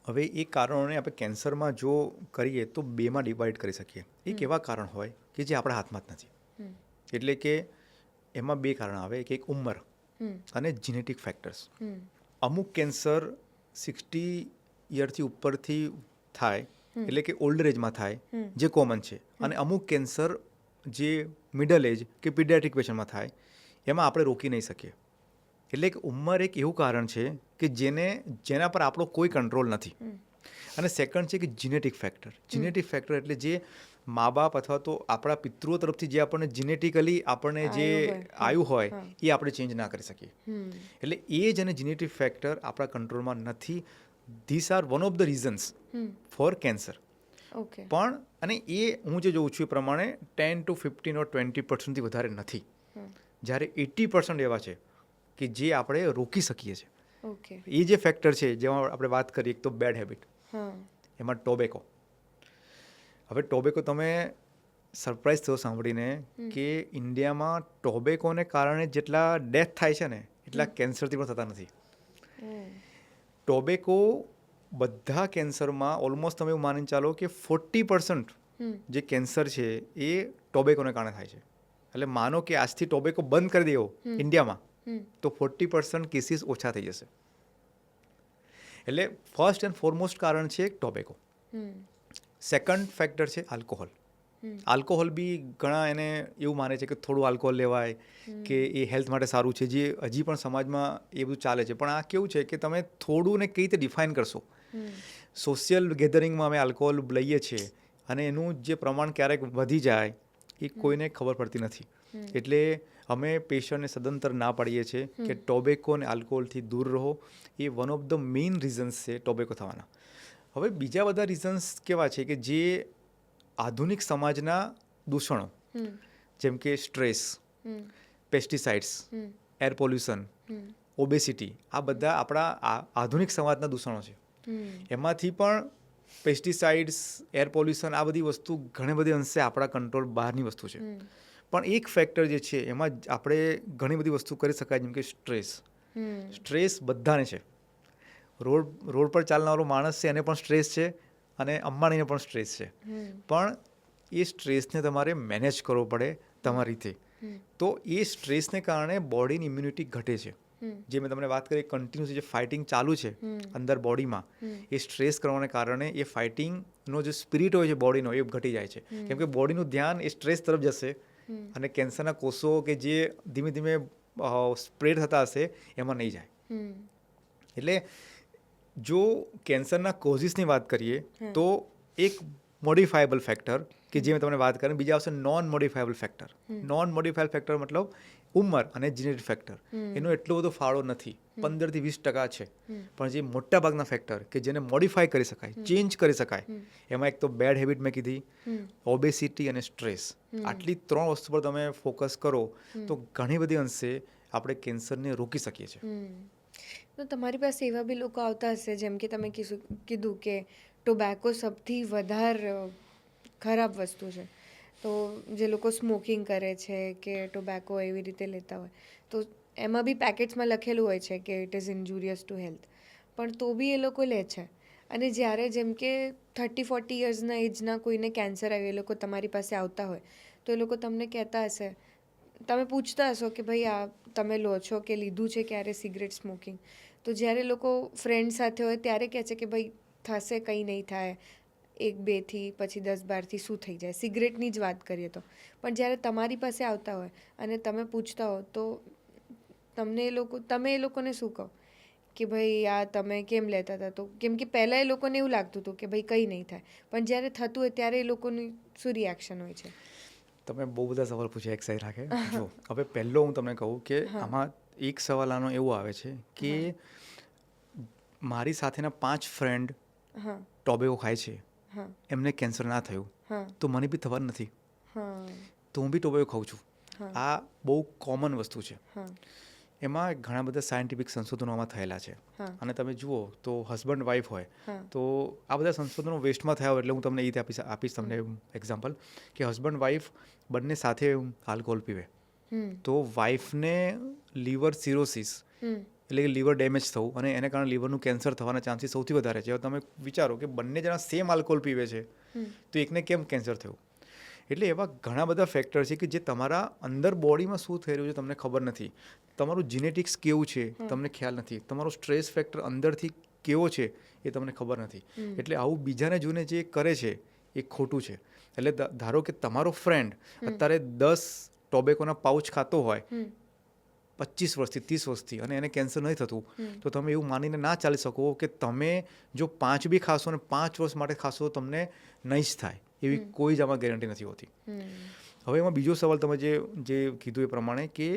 હવે એ કારણોને આપણે કેન્સરમાં જો કરીએ તો 2માં ડિવાઈડ કરી શકીએ. એક એવા કારણ હોય કે જે આપણા હાથમાં જ નથી, એટલે કે એમાં 2 કારણ આવે, એક ઉંમર અને જીનેટિક ફેક્ટર્સ. અમુક કેન્સર 60 યરથી ઉપરથી થાય, એટલે કે ઓલ્ડર એજમાં થાય, જે કોમન છે. અને અમુક કેન્સર જે મિડલ એજ કે પીડિયાટ્રિક પેશન્ટમાં થાય, એમાં આપણે રોકી નહીં શકીએ. એટલે કે ઉંમર એક એવું કારણ છે કે જેના પર આપણો કોઈ કંટ્રોલ નથી. અને સેકન્ડ છે કે જીનેટિક ફેક્ટર. જીનેટિક ફેક્ટર એટલે જે મા બાપ અથવા તો આપણા પિતૃઓ તરફથી જે આપણને જીનેટિકલી આપણને જે આવ્યું હોય એ આપણે ચેન્જ ના કરી શકીએ. એટલે એજ અને જીનેટિક ફેક્ટર આપણા કંટ્રોલમાં નથી. These are one of the reasons for cancer. પણ અને એ હું જે જોઉં છું એ પ્રમાણે 10 to 15 or 20% વધારે નથી. જ્યારે 80% એવા છે કે જે આપણે રોકી શકીએ છીએ. એ જે ફેક્ટર છે જેમાં આપણે વાત કરીએ, એક તો બેડ હેબિટ, એમાં ટોબેકો. હવે ટોબેકો તમે સરપ્રાઈઝ થયો સાંભળીને કે ઇન્ડિયામાં ટોબેકોને કારણે જેટલા ડેથ થાય છે ને એટલા કેન્સરથી પણ થતા નથી. ટોબેકો બધા કેન્સરમાં ઓલમોસ્ટ તમે એવું માનીને ચાલો કે 40% જે કેન્સર છે એ ટોબેકોને કારણે થાય છે. એટલે માનો કે આજથી ટોબેકો બંધ કરી દેવો ઇન્ડિયામાં તો 40% કેસીસ ઓછા થઈ જશે. એટલે ફર્સ્ટ એન્ડ ફોરમોસ્ટ કારણ છે ટોબેકો. સેકન્ડ ફેક્ટર છે આલ્કોહોલ. આલ્કોહોલ બી ઘણા એને એવું માને છે કે થોડું આલ્કોહોલ લેવાય કે એ હેલ્થ માટે સારું છે, જે હજી પણ સમાજમાં એ બધું ચાલે છે. પણ આ કેવું છે કે તમે થોડું ને કઈ રીતે ડિફાઇન કરશો. સોશિયલ ગેધરિંગમાં અમે આલ્કોહોલ લઈએ છીએ અને એનું જે પ્રમાણ ક્યારેક વધી જાય એ કોઈને ખબર પડતી નથી. એટલે અમે પેશન્ટને સદંતર ના પાડીએ છીએ કે ટોબેકો અને આલ્કોહોલથી દૂર રહો. એ one of the main reasons છે ટોબેકો થવાના. હવે બીજા બધા રીઝન્સ કેવા છે કે જે આધુનિક સમાજના દૂષણો, જેમ કે stress, pesticides, air pollution, obesity, આ બધા આપણા આધુનિક સમાજના દૂષણો છે. એમાંથી પણ પેસ્ટિસાઇડ્સ, એર પોલ્યુશન, આ બધી વસ્તુ ઘણી બધી અંશે આપણા કંટ્રોલ બહારની વસ્તુ છે. પણ એક ફેક્ટર જે છે એમાં આપણે ઘણી બધી વસ્તુ કરી શકાય, જેમ કે સ્ટ્રેસ બધાને છે. રોડ પર ચાલનારો માણસ છે એને પણ સ્ટ્રેસ છે, અને અંબાણીને પણ સ્ટ્રેસ છે. પણ એ સ્ટ્રેસને તમારે મેનેજ કરવો પડે તમારી રીતે. તો એ સ્ટ્રેસને કારણે બોડીની ઇમ્યુનિટી ઘટે છે. જે મેં તમને વાત કરી, કન્ટિન્યુઅસ જે ફાઇટિંગ ચાલુ છે અંદર બોડીમાં, એ સ્ટ્રેસ કરવાને કારણે એ ફાઇટિંગનો જે સ્પિરિટ હોય છે બોડીનો, એ ઘટી જાય છે. કેમ કે બોડીનું ધ્યાન એ સ્ટ્રેસ તરફ જશે, અને કેન્સરના કોષો કે જે ધીમે ધીમે સ્પ્રેડ થતા હશે એમાં નહીં જાય. એટલે જો કેન્સરના કોઝિસની વાત કરીએ તો એક મોડિફાયેબલ ફેક્ટર કે જે મેં તમને વાત કરી, બીજા આવશે non modifiable factor. Non modifiable factor મતલબ ઉંમર અને જીનેટિક ફેક્ટર. એનો એટલો બધો ફાળો નથી, 15-20% છે. પણ જે મોટા ભાગના ફેક્ટર કે જેને મોડિફાય કરી શકાય, ચેન્જ કરી શકાય, એમાં એક તો બેડ હેબિટ મેં કીધી, ઓબેસિટી અને સ્ટ્રેસ. આટલી 3 વસ્તુ પર તમે ફોકસ કરો તો ઘણી બધી અંશે આપણે કેન્સરને રોકી શકીએ છીએ. તો તમારી પાસે એવા બી લોકો આવતા હશે, જેમ કે તમે કીધું કે ટોબેકો સૌથી વધારે ખરાબ વસ્તુ છે. તો જે લોકો સ્મોકિંગ કરે છે કે ટોબેકો એવી રીતે લેતા હોય, તો એમાં બી પેકેટ્સમાં લખેલું હોય છે કે it is injurious to health, પણ તો બી એ લોકો લે છે. અને જ્યારે જેમ કે 30-40 યર્સના એજના કોઈને કેન્સર આવ્યું, એ લોકો તમારી પાસે આવતા હોય, તો એ લોકો તમને કહેતા હશે, તમે પૂછતા હશો કે ભાઈ આ તમે લો છો કે લીધું છે ક્યારે સિગરેટ, સ્મોકિંગ? તો જ્યારે લોકો ફ્રેન્ડ સાથે હોય ત્યારે કહે છે કે ભાઈ થશે, કંઈ નહીં થાય, 1-2થી પછી 10-12થી શું થઈ જાય, સિગરેટની જ વાત કરીએ તો. પણ જ્યારે તમારી પાસે આવતા હોય અને તમે પૂછતા હો, તો તમે એ લોકોને શું કહો કે ભાઈ આ તમે કેમ લેતા હતા? તો કેમ કે પહેલાં એ લોકોને એવું લાગતું હતું કે ભાઈ કંઈ નહીં થાય, પણ જ્યારે થતું હોય ત્યારે એ લોકોની શું રિએક્શન હોય છે? તમે બહુ બધા સવાલ પૂછ્યા એક સાઈડ રાખે. જો હવે પહેલો હું તમને કહું કે આમાં એક સવાલ આનો એવો આવે છે કે મારી સાથેના 5 ફ્રેન્ડ ટોબેકો ખાય છે, એમને કેન્સર ના થયું, તો મને બી થવાનું નથી, તો હું બી ટોબેકો ખાઉં છું. આ બહુ કોમન વસ્તુ છે. એમાં ઘણા બધા સાયન્ટિફિક સંશોધનો આમાં થયેલા છે. અને તમે જુઓ તો હસબન્ડ વાઈફ હોય, તો આ બધા સંશોધનો વેસ્ટમાં થયા હોય, એટલે હું તમને એ રીતે આપીશ તમને એક્ઝામ્પલ કે હસબન્ડ વાઈફ બંને સાથે આલ્કોહોલ પીવે, તો વાઈફને લીવર સિરોસિસ એટલે કે લીવર ડેમેજ થવું, અને એને કારણે લીવરનું કેન્સર થવાના ચાન્સીસ સૌથી વધારે છે. હવે તમે વિચારો કે બંને જણા સેમ આલ્કોહોલ પીવે છે, તો એકને કેમ કેન્સર થયું? એટલે એવા ઘણા બધા ફેક્ટર છે કે જે તમારા અંદર બોડીમાં શું થઈ રહ્યું છે તમને ખબર નથી, તમારું જીનેટિક્સ કેવું છે તમને ખ્યાલ નથી, તમારો સ્ટ્રેસ ફેક્ટર અંદરથી કેવો છે એ તમને ખબર નથી. એટલે આવું બીજાને જોઈને જે કરે છે એ ખોટું છે. એટલે ધારો કે તમારો ફ્રેન્ડ અત્યારે 10 ટોબેકોના પાઉચ ખાતો હોય 25 વર્ષથી 30 વર્ષથી, અને એને કેન્સર નથી થતું, તો તમે એવું માનીને ના ચાલી શકો કે તમે જો 5 બી ખાશો અને 5 વર્ષ માટે ખાશો તો તમને નહીં જ થાય, એવી કોઈ જ આમાં ગેરંટી નથી હોતી. હવે એમાં બીજો સવાલ તમે જે કીધું એ પ્રમાણે કે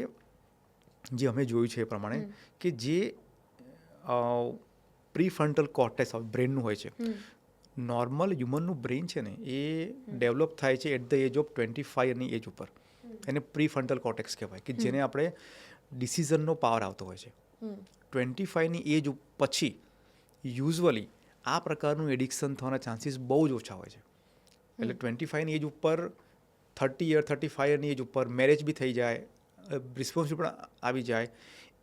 જે અમે જોયું છે એ પ્રમાણે કે જે પ્રીફ્રન્ટલ કોર્ટેક્સ બ્રેનનું હોય છે, નોર્મલ હ્યુમનનું બ્રેન છે ને એ ડેવલપ થાય છે એટ ધ એજ ઓફ 25ની એજ ઉપર. એને પ્રીફ્રન્ટલ કોર્ટેક્સ કહેવાય, કે જેને આપણે ડિસિઝનનો પાવર આવતો હોય છે. 25ની એજ પછી યુઝવલી આ પ્રકારનું એડિક્શન થવાના ચાન્સીસ બહુ જ ઓછા હોય છે. એટલે 25ની એજ ઉપર 35 યરની એજ ઉપર મેરેજ બી થઈ જાય, રિસ્પોન્સિબિલિટી પણ આવી જાય.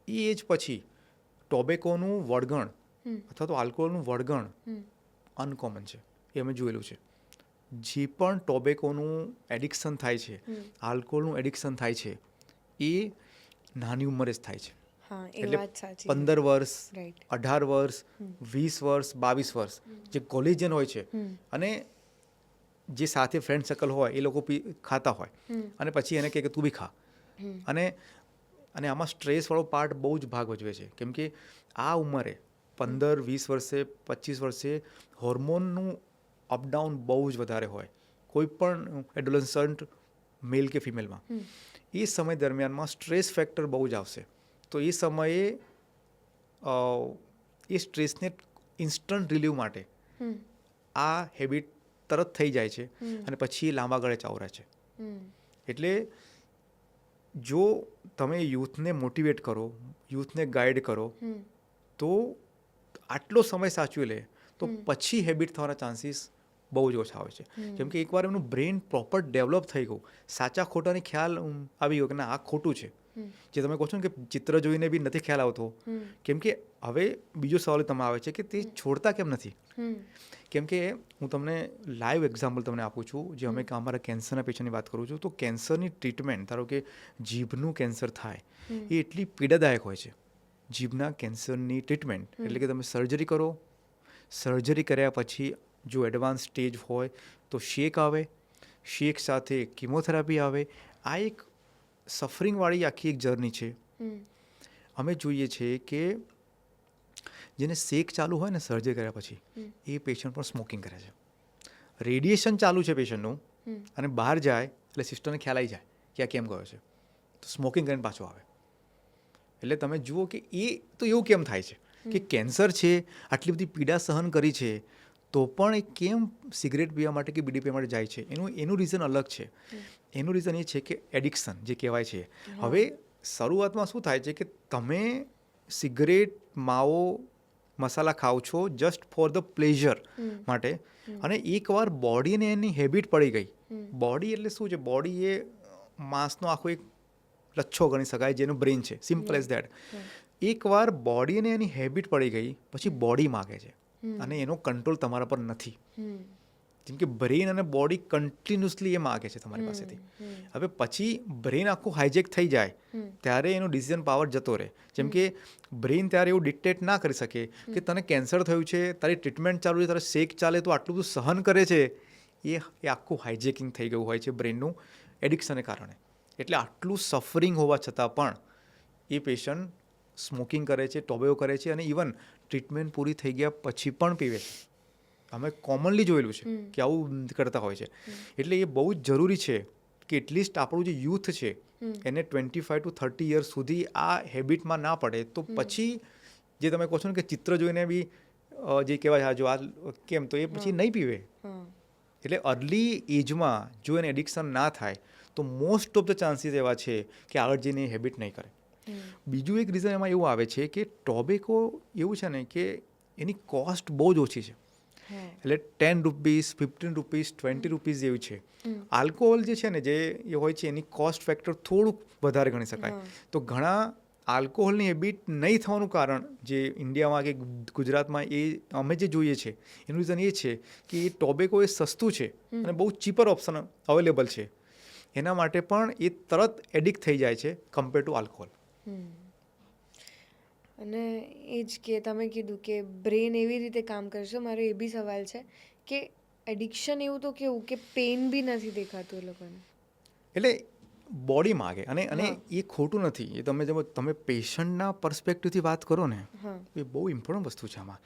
એ એજ પછી ટોબેકોનું વળગણ અથવા તો આલ્કોહોલનું વળગણ અનકોમન છે, એ અમે જોયેલું છે. જે પણ ટોબેકોનું એડિક્શન થાય છે, આલ્કોહોલનું એડિક્શન થાય છે, એ નાની ઉંમરે જ થાય છે. એટલે 15 વર્ષ, 18 વર્ષ, 20 વર્ષ, 22 વર્ષ જે કોલેજિયન હોય છે, અને જે સાથે ફ્રેન્ડ સર્કલ હોય એ લોકો ખાતા હોય, અને પછી એને કહે કે તું બી ખા. અને આમાં સ્ટ્રેસવાળો પાર્ટ બહુ જ ભાગ ભજવે છે, કેમ કે આ ઉંમરે 15-20 વર્ષે, 25 વર્ષે હોર્મોનનું અપડાઉન બહુ જ વધારે હોય, કોઈ પણ એડોલેસન્ટ મેલ કે ફિમેલમાં. એ સમય દરમિયાનમાં સ્ટ્રેસ ફેક્ટર બહુ જ આવશે. તો એ સમયે એ સ્ટ્રેસને ઇન્સ્ટન્ટ રિલીવ માટે આ હેબિટ તરત થઈ જાય છે, અને પછી એ લાંબા ગાળે ચાલુ રહે છે. એટલે જો તમે યુથને મોટિવેટ કરો, યુથને ગાઈડ કરો, તો આટલો સમય સાચવી લે તો પછી હેબિટ થવાના ચાન્સીસ બહુ જ ઓછા હોય છે. કેમ કે એકવાર એમનું બ્રેન પ્રોપર ડેવલપ થઈ ગયું, સાચા ખોટાની ખ્યાલ આવી ગયો કે ના આ ખોટું છે. જે તમે કહો છો ને કે ચિત્ર જોઈને બી નથી ખ્યાલ આવતો, કેમ કે હવે બીજો સવાલ તમે આવે છે કે તે છોડતા કેમ નથી. કેમ કે હું તમને લાઈવ એક્ઝામ્પલ તમને આપું છું, જે અમે અમારા કેન્સરના પેશન્ટની વાત કરું છું. તો કેન્સરની ટ્રીટમેન્ટ, ધારો કે જીભનું કેન્સર થાય, એ એટલી પીડાદાયક હોય છે. જીભના કેન્સરની ટ્રીટમેન્ટ એટલે કે તમે સર્જરી કરો, સર્જરી કર્યા પછી જો એડવાન્સ સ્ટેજ હોય તો શેક આવે, શેક સાથે કિમોથેરાપી આવે. આ એક સફરિંગવાળી આખી એક જર્ની છે. અમે જોઈએ છીએ કે જેને શેક ચાલુ હોય ને સર્જરી કર્યા પછી, એ પેશન્ટ પણ સ્મોકિંગ કરે છે. રેડિયેશન ચાલુ છે પેશન્ટનું, અને બહાર જાય એટલે સિસ્ટરને ખ્યાલ આવી જાય કે આ કેમ ગયો છે, તો સ્મોકિંગ કરીને પાછો આવે. એટલે તમે જુઓ કે એ તો એવું કેમ થાય છે કે કેન્સર છે, આટલી બધી પીડા સહન કરી છે, તો પણ એ કેમ સિગરેટ પીવા માટે કે બીડી પીવા માટે જાય છે. એનું રીઝન અલગ છે. એનું રીઝન એ છે કે એડિક્શન જે કહેવાય છે. હવે શરૂઆતમાં શું થાય છે કે તમે સિગરેટ, માવો, મસાલા ખાઓ છો જસ્ટ ફોર ધ પ્લેઝર માટે, અને એકવાર બોડીને એની હેબિટ પડી ગઈ. બોડી એટલે શું છે? બોડી એ માંસનો આખો એક લચ્છો ગણી શકાય, જેનું બ્રેન છે. Simple as that. એકવાર બોડીને એની હેબિટ પડી ગઈ પછી બોડી માગે છે, અને એનો કંટ્રોલ તમારા પર નથી. જેમ કે બ્રેન અને બોડી કન્ટિન્યુઅસલી એ માગે છે તમારી પાસેથી. હવે પછી બ્રેન આખું હાઇજેક થઈ જાય ત્યારે એનો ડિસિઝન પાવર જતો રહે. જેમ કે બ્રેન ત્યારે એવું ડિક્ટેટ ના કરી શકે કે તને કેન્સર થયું છે, તારી ટ્રીટમેન્ટ ચાલુ છે, તારે શેક ચાલે તો આટલું બધું સહન કરે છે. એ આખું હાઇજેકિંગ થઈ ગયું હોય છે બ્રેનનું એડિક્શનને કારણે. એટલે આટલું સફરિંગ હોવા છતાં પણ એ પેશન્ટ સ્મોકિંગ કરે છે, ટોબેકો કરે છે, અને ઇવન ટ્રીટમેન્ટ પૂરી થઈ ગયા પછી પણ પીવે છે. અમે કોમનલી જોયેલું છે કે આવું કરતા હોય છે. એટલે એ બહુ જ જરૂરી છે કે એટલીસ્ટ આપણું જે યુથ છે એને 25 to 30 યર્સ સુધી આ હેબિટમાં ના પડે. તો પછી જે તમે કહો છો ને કે ચિત્ર જોઈને બી જે કહેવાય જો આ કેમ, તો એ પછી નહીં પીવે. એટલે અર્લી એજમાં જો એને એડિક્શન ના થાય તો મોસ્ટ ઓફ ધ ચાન્સીસ એવા છે કે આગળ જઈને એ હેબિટ નહીં કરે. બીજું એક રીઝન એમાં એવું આવે છે કે ટોબેકો એવું છે ને કે એની કોસ્ટ બહુ જ ઓછી છે. એટલે 10 રૂપીસ, 15 રૂપીસ, 20 રૂપીસ જેવી છે. આલ્કોહોલ જે છે ને જે એ હોય છે એની કોસ્ટ ફેક્ટર થોડુંક વધારે ગણી શકાય. તો ઘણા આલ્કોહોલની હેબિટ નહીં થવાનું કારણ જે ઇન્ડિયામાં કે ગુજરાતમાં એ અમે જે જોઈએ છે એનું રીઝન એ છે કે એ ટોબેકો એ સસ્તું છે અને બહુ ચીપર ઓપ્શન અવેલેબલ છે. એના માટે પણ એ તરત એડિક્ટ થઈ જાય છે કમ્પેર ટુ આલ્કોહોલ. અને એ જ કે તમે કીધું કે બ્રેન એવી રીતે કામ કરશે. મારો એ બી સવાલ છે કે એડિક્શન એવું તો કેવું કે પેન બી નથી દેખાતું એ લોકોને, એટલે બોડી માગે. અને એ ખોટું નથી. એ તમે પેશન્ટના પર્સપેક્ટિવથી વાત કરો ને, એ બહુ ઇમ્પોર્ટન્ટ વસ્તુ છે આમાં.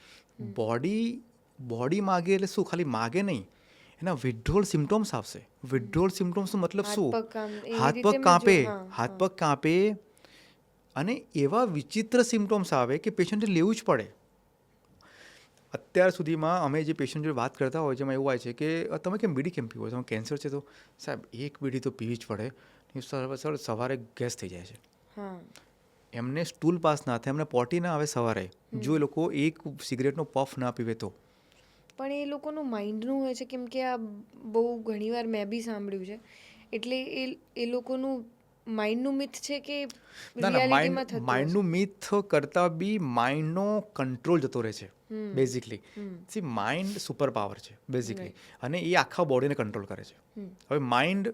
બોડી માગે એટલે શું? ખાલી માગે નહીં, એના વિથડ્રોલ સિમ્ટોમ્સ આવશે. વિથડ્રોલ સિમ્ટોમ્સનો મતલબ શું? હાથ પગ કાંપે, અને એવા વિચિત્ર સિમ્ટોમ્સ આવે કે પેશન્ટે લેવું જ પડે. અત્યાર સુધીમાં અમે જે પેશન્ટ જોડે વાત કરતા હોય છે એમાં એવું હોય છે કે તમે કેમ બીડી કેમ પીવો છો? કેન્સર છે તો સાહેબ એક બીડી તો પીવી જ પડે, સર સવારે ગેસ થઈ જાય છે. એમને સ્ટૂલ પાસ ના થાય, એમને પોટી ના આવે સવારે જો એ લોકો એક સિગરેટનો પફ ના પીવે તો. પણ એ લોકોનું માઇન્ડનું હોય છે. કેમ કે આ બહુ ઘણીવાર મેં બી સાંભળ્યું છે. એટલે એ લોકોનું માઇન્ડનું મિથ છે કે રિયાલિટીમાં થતું હશે? માઇન્ડનું મિથ કરતાં બી માઇન્ડનો કંટ્રોલ જતો રહે છે basically. C mind super power છે બેઝિકલી, અને એ આખા બોડીને કંટ્રોલ કરે છે. હવે માઇન્ડ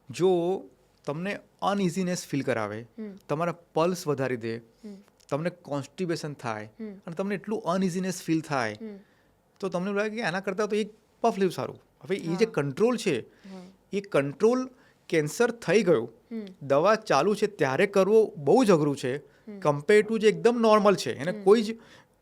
જો તમને અનઇઝીનેસ ફીલ કરાવે, તમારા પલ્સ વધારી દે, તમને કોન્સ્ટિપેશન થાય, અને તમને એટલું અનઇઝીનેસ ફીલ થાય, તો તમને લાગે કે આના કરતાં તો એક પફ લેવું સારું. હવે એ જે કંટ્રોલ છે એ કંટ્રોલ કેન્સર થઈ ગયું, દવા ચાલુ છે ત્યારે કરવો બહુ જ અઘરું છે કમ્પેર ટુ જે એકદમ નોર્મલ છે, એને કોઈ જ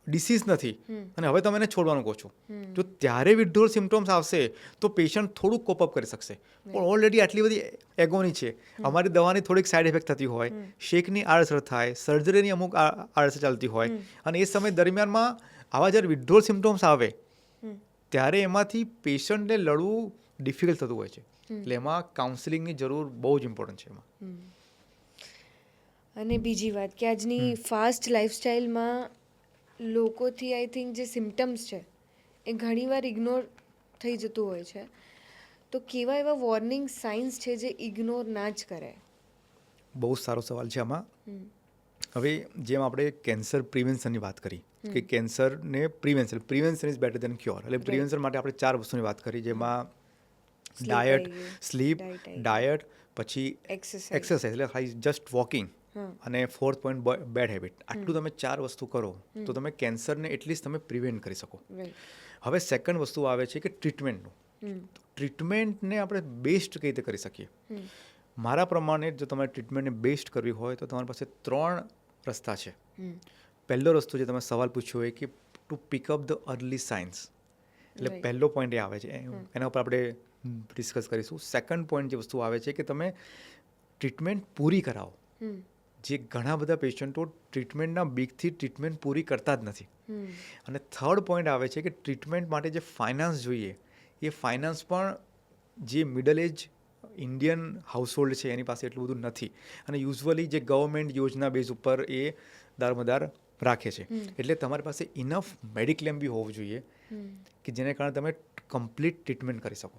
ડિસીઝ નથી, અને હવે તમે એને છોડવાનું કહો છો. તો ત્યારે વિથડ્રોલ સિમ્ટોમ્સ આવશે તો પેશન્ટ થોડુંક કોપઅપ કરી શકશે. પણ ઓલરેડી આટલી બધી એગોની છે, અમારી દવાની થોડીક સાઇડ ઇફેક્ટ થતી હોય, શેકની આડઅસર થાય, સર્જરીની અમુક આડઅસર ચાલતી હોય, અને એ સમય દરમિયાનમાં આવા જ્યારે વિથડ્રોલ સિમ્ટોમ્સ આવે ત્યારે એમાંથી પેશન્ટને લડવું ડિફિકલ્ટ થતું હોય છે. એટલે એમાં કાઉન્સિલિંગની જરૂર બહુ જ ઇમ્પોર્ટન્ટ છે એમાં. અને બીજી વાત કે આજની ફાસ્ટ લાઈફસ્ટાઈલમાં લોકોથી આઈ થિંક જે સિમ્ટમ્સ છે એ ઘણીવાર ઇગ્નોર થઈ જતું હોય છે, તો કેવા એવા વોર્નિંગ સાઇન્સ છે જે ઇગ્નોર ના જ કરે? બહુ સારો સવાલ છે આમાં. હવે જેમ આપણે કેન્સર પ્રિવેન્શનની વાત કરી કે કેન્સરને prevention is better than cure, એટલે પ્રિવેન્શન માટે આપણે 4 વસ્તુની વાત કરી, જેમાં ડાયટ, સ્લીપ, ડાયટ, પછી એક્સરસાઇઝ એટલે જસ્ટ વોકિંગ, અને 4th પોઈન્ટ બેડ હેબિટ. આટલું તમે 4 વસ્તુ કરો તો તમે કેન્સરને એટલીસ્ટ તમે પ્રિવેન્ટ કરી શકો. હવે સેકન્ડ વસ્તુ આવે છે કે ટ્રીટમેન્ટનું. ટ્રીટમેન્ટને આપણે બેસ્ટ કઈ રીતે કરી શકીએ? મારા પ્રમાણે જો તમારે ટ્રીટમેન્ટને બેસ્ટ કરવી હોય તો તમારી પાસે 3 રસ્તા છે. પહેલો રસ્તો જે તમે સવાલ પૂછ્યો હોય કે to pick up the early signs, એટલે પહેલો પોઈન્ટ એ આવે છે, એના ઉપર આપણે ડિસ્કસ કરીશું. સેકન્ડ પોઈન્ટ જે વસ્તુ આવે છે કે તમે ટ્રીટમેન્ટ પૂરી કરાવો. જે ઘણા બધા પેશન્ટો ટ્રીટમેન્ટના બીકથી ટ્રીટમેન્ટ પૂરી કરતા જ નથી. અને થર્ડ પોઈન્ટ આવે છે કે ટ્રીટમેન્ટ માટે જે ફાઇનાન્સ જોઈએ એ ફાઇનાન્સ પણ જે મિડલ એજ ઇન્ડિયન હાઉસહોલ્ડ છે એની પાસે એટલું બધું નથી, અને યુઝ્યુઅલી જે ગવર્મેન્ટ યોજના બેઝ ઉપર એ દારમદાર રાખે છે. એટલે તમારી પાસે ઇનફ મેડિક્લેમ બી હોવું જોઈએ કે જેને કારણે તમે કમ્પ્લીટ ટ્રીટમેન્ટ કરી શકો.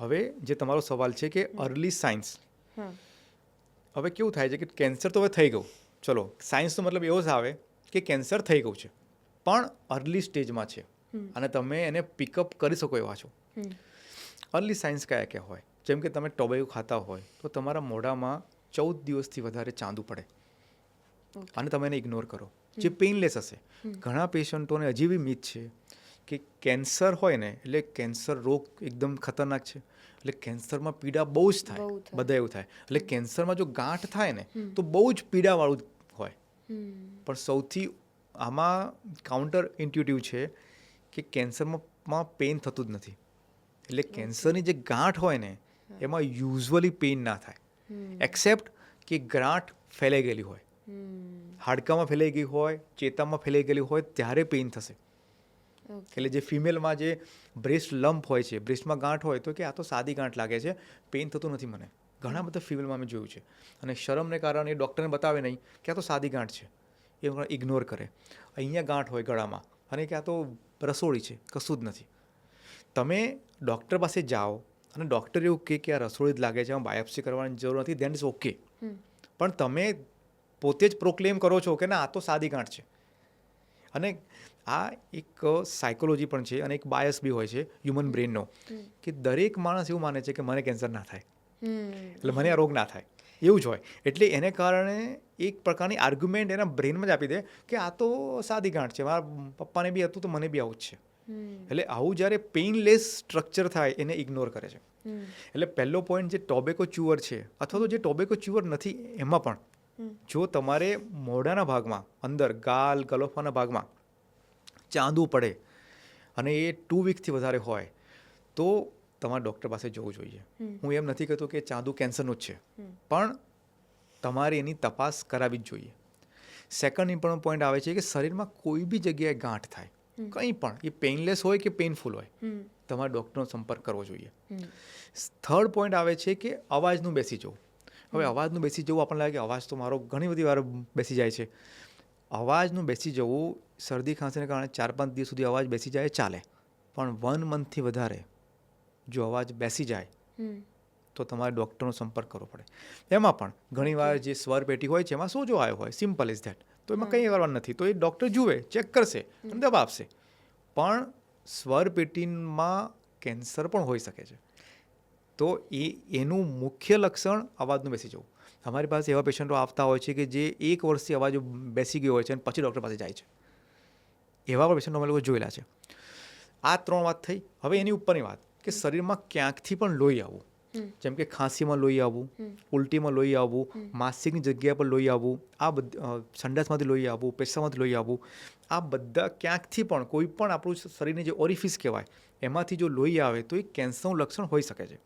હવે જે તમારો સવાલ છે કે અર્લી સાયન્સ, હવે કેવું થાય છે કે કેન્સર તો હવે થઈ ગયું, ચલો સાયન્સનો મતલબ એવો જ આવે કે કેન્સર થઈ ગયું છે પણ અર્લી સ્ટેજમાં છે અને તમે એને પિકઅપ કરી શકો એવા છો. અર્લી સાયન્સ કયા કયા હોય? જેમ કે તમે ટોબેકો ખાતા હોય તો તમારા મોઢામાં 14 દિવસથી વધારે ચાંદુ પડે અને તમે એને ઇગ્નોર કરો, જે પેઇનલેસ હશે. ઘણા પેશન્ટોને હજી બી મિથ છે કે કેન્સર હોય ને એટલે કેન્સર રોગ એકદમ ખતરનાક છે, એટલે કેન્સરમાં પીડા બહુ જ થાય, બધા એવું થાય. એટલે કેન્સરમાં જો ગાંઠ થાય ને તો બહુ જ પીડાવાળું હોય. પણ સૌથી આમાં કાઉન્ટર ઇન્ટ્યુટિવ છે કે કેન્સરમાં પેઇન થતું જ નથી. એટલે કેન્સરની જે ગાંઠ હોય ને એમાં યુઝ્યુઅલી પેઇન ના થાય, એક્સેપ્ટ કે ગાંઠ ફેલાઈ ગયેલી હોય, હાડકામાં ફેલાઈ ગઈ હોય, ચેતામાં ફેલાઈ ગયેલી હોય ત્યારે પેઇન થશે. એટલે જે ફિમેલમાં જે બ્રેસ્ટ લમ્પ હોય છે, બ્રેસ્ટમાં ગાંઠ હોય તો કે આ તો સાદી ગાંઠ લાગે છે, પેઇન થતું નથી મને. ઘણા બધા ફિમેલમાં મેં જોયું છે. અને શરમને કારણે ડૉક્ટરને બતાવે નહીં કે આ તો સાદી ગાંઠ છે, એ ઇગ્નોર કરે. અહીંયા ગાંઠ હોય ગળામાં અને કે આ તો રસોળી છે, કશું જ નથી. તમે ડૉક્ટર પાસે જાઓ અને ડૉક્ટર એવું કહે કે આ રસોળી જ લાગે છે, આમાં બાયોપ્સી કરવાની જરૂર નથી, દેન ઇઝ ઓકે. પણ તમે પોતે જ પ્રોક્લેમ કરો છો કે ના આ તો સાદી ગાંઠ છે. અને આ એક સાયકોલોજી પણ છે અને એક બાયસ બી હોય છે હ્યુમન બ્રેનનો, કે દરેક માણસ એવું માને છે કે મને કેન્સર ના થાય, એટલે મને આ રોગ ના થાય, એવું જ હોય. એટલે એને કારણે એક પ્રકારની આર્ગ્યુમેન્ટ એના બ્રેનમાં જ આપી દે કે આ તો સાદી ગાંઠ છે, મારા પપ્પાને બી હતું તો મને બી આવું જ છે. એટલે આવું જ્યારે પેઇનલેસ સ્ટ્રક્ચર થાય એને ઇગ્નોર કરે છે. એટલે પહેલો પોઈન્ટ જે ટોબેકો ચ્યુઅર છે અથવા તો જે ટોબેકો ચ્યુઅર નથી એમાં પણ જો તમારે મોઢાના ભાગમાં અંદર ગાલ ગલોફાના ભાગમાં ચાંદુ પડે અને એ 2 વીકથી વધારે હોય તો તમારે ડૉક્ટર પાસે જવું જોઈએ. હું એમ નથી કહેતો કે ચાંદુ કેન્સરનું જ છે, પણ તમારે એની તપાસ કરાવવી જ જોઈએ. સેકન્ડ ઇમ્પોર્ટન્ટ પોઈન્ટ આવે છે કે શરીરમાં કોઈ બી જગ્યાએ ગાંઠ થાય, કંઈ પણ, એ પેઇનલેસ હોય કે પેઇનફુલ હોય, તમારે ડૉક્ટરનો સંપર્ક કરવો જોઈએ. થર્ડ પોઈન્ટ આવે છે કે અવાજનું બેસી જવું. હવે અવાજનું બેસી જવું આપણને લાગે કે અવાજ તો મારો ઘણી બધી વાર બેસી જાય છે. અવાજનું બેસી જવું, શરદી ખાંસીને કારણે 4-5 દિવસ સુધી અવાજ બેસી જાય ચાલે, પણ 1 મંથથી વધારે જો અવાજ બેસી જાય તો તમારે ડૉક્ટરનો સંપર્ક કરવો પડે. એમાં પણ ઘણીવાર જે સ્વર પેટી હોય છે એમાં સોજો આવ્યો હોય, સિમ્પલ ઇઝ ધેટ, તો એમાં કંઈ કરવાનું નથી, તો એ ડૉક્ટર જુએ, ચેક કરશે અને દવા આપશે. પણ સ્વર પેટીમાં કેન્સર પણ હોઈ શકે છે, તો એનું મુખ્ય લક્ષણ અવાજનું બેસી જવું. અમારી પાસે એવા પેશન્ટો આવતા હોય છે કે જે 1 વર્ષથી અવાજ બેસી ગયો હોય છે અને પછી ડૉક્ટર પાસે જાય છે. એવા પણ પેશન્ટો અમે લોકો જોયેલા છે. આ 3 વાત થઈ. હવે એની ઉપરની વાત કે શરીરમાં ક્યાંકથી પણ લોહી આવવું, જેમ કે ખાંસીમાં લોહી આવવું, ઉલટીમાં લોહી આવવું, માસિકની જગ્યા પર લોહી આવવું, આ સંડાસમાંથી લોહી આવવું, પેશાબમાંથી લોહી આવવું, આ બધા ક્યાંકથી પણ કોઈ પણ આપણું શરીરની જે ઓરિફિસ કહેવાય એમાંથી જો લોહી આવે તો એ કેન્સરનું લક્ષણ હોઈ શકે છે.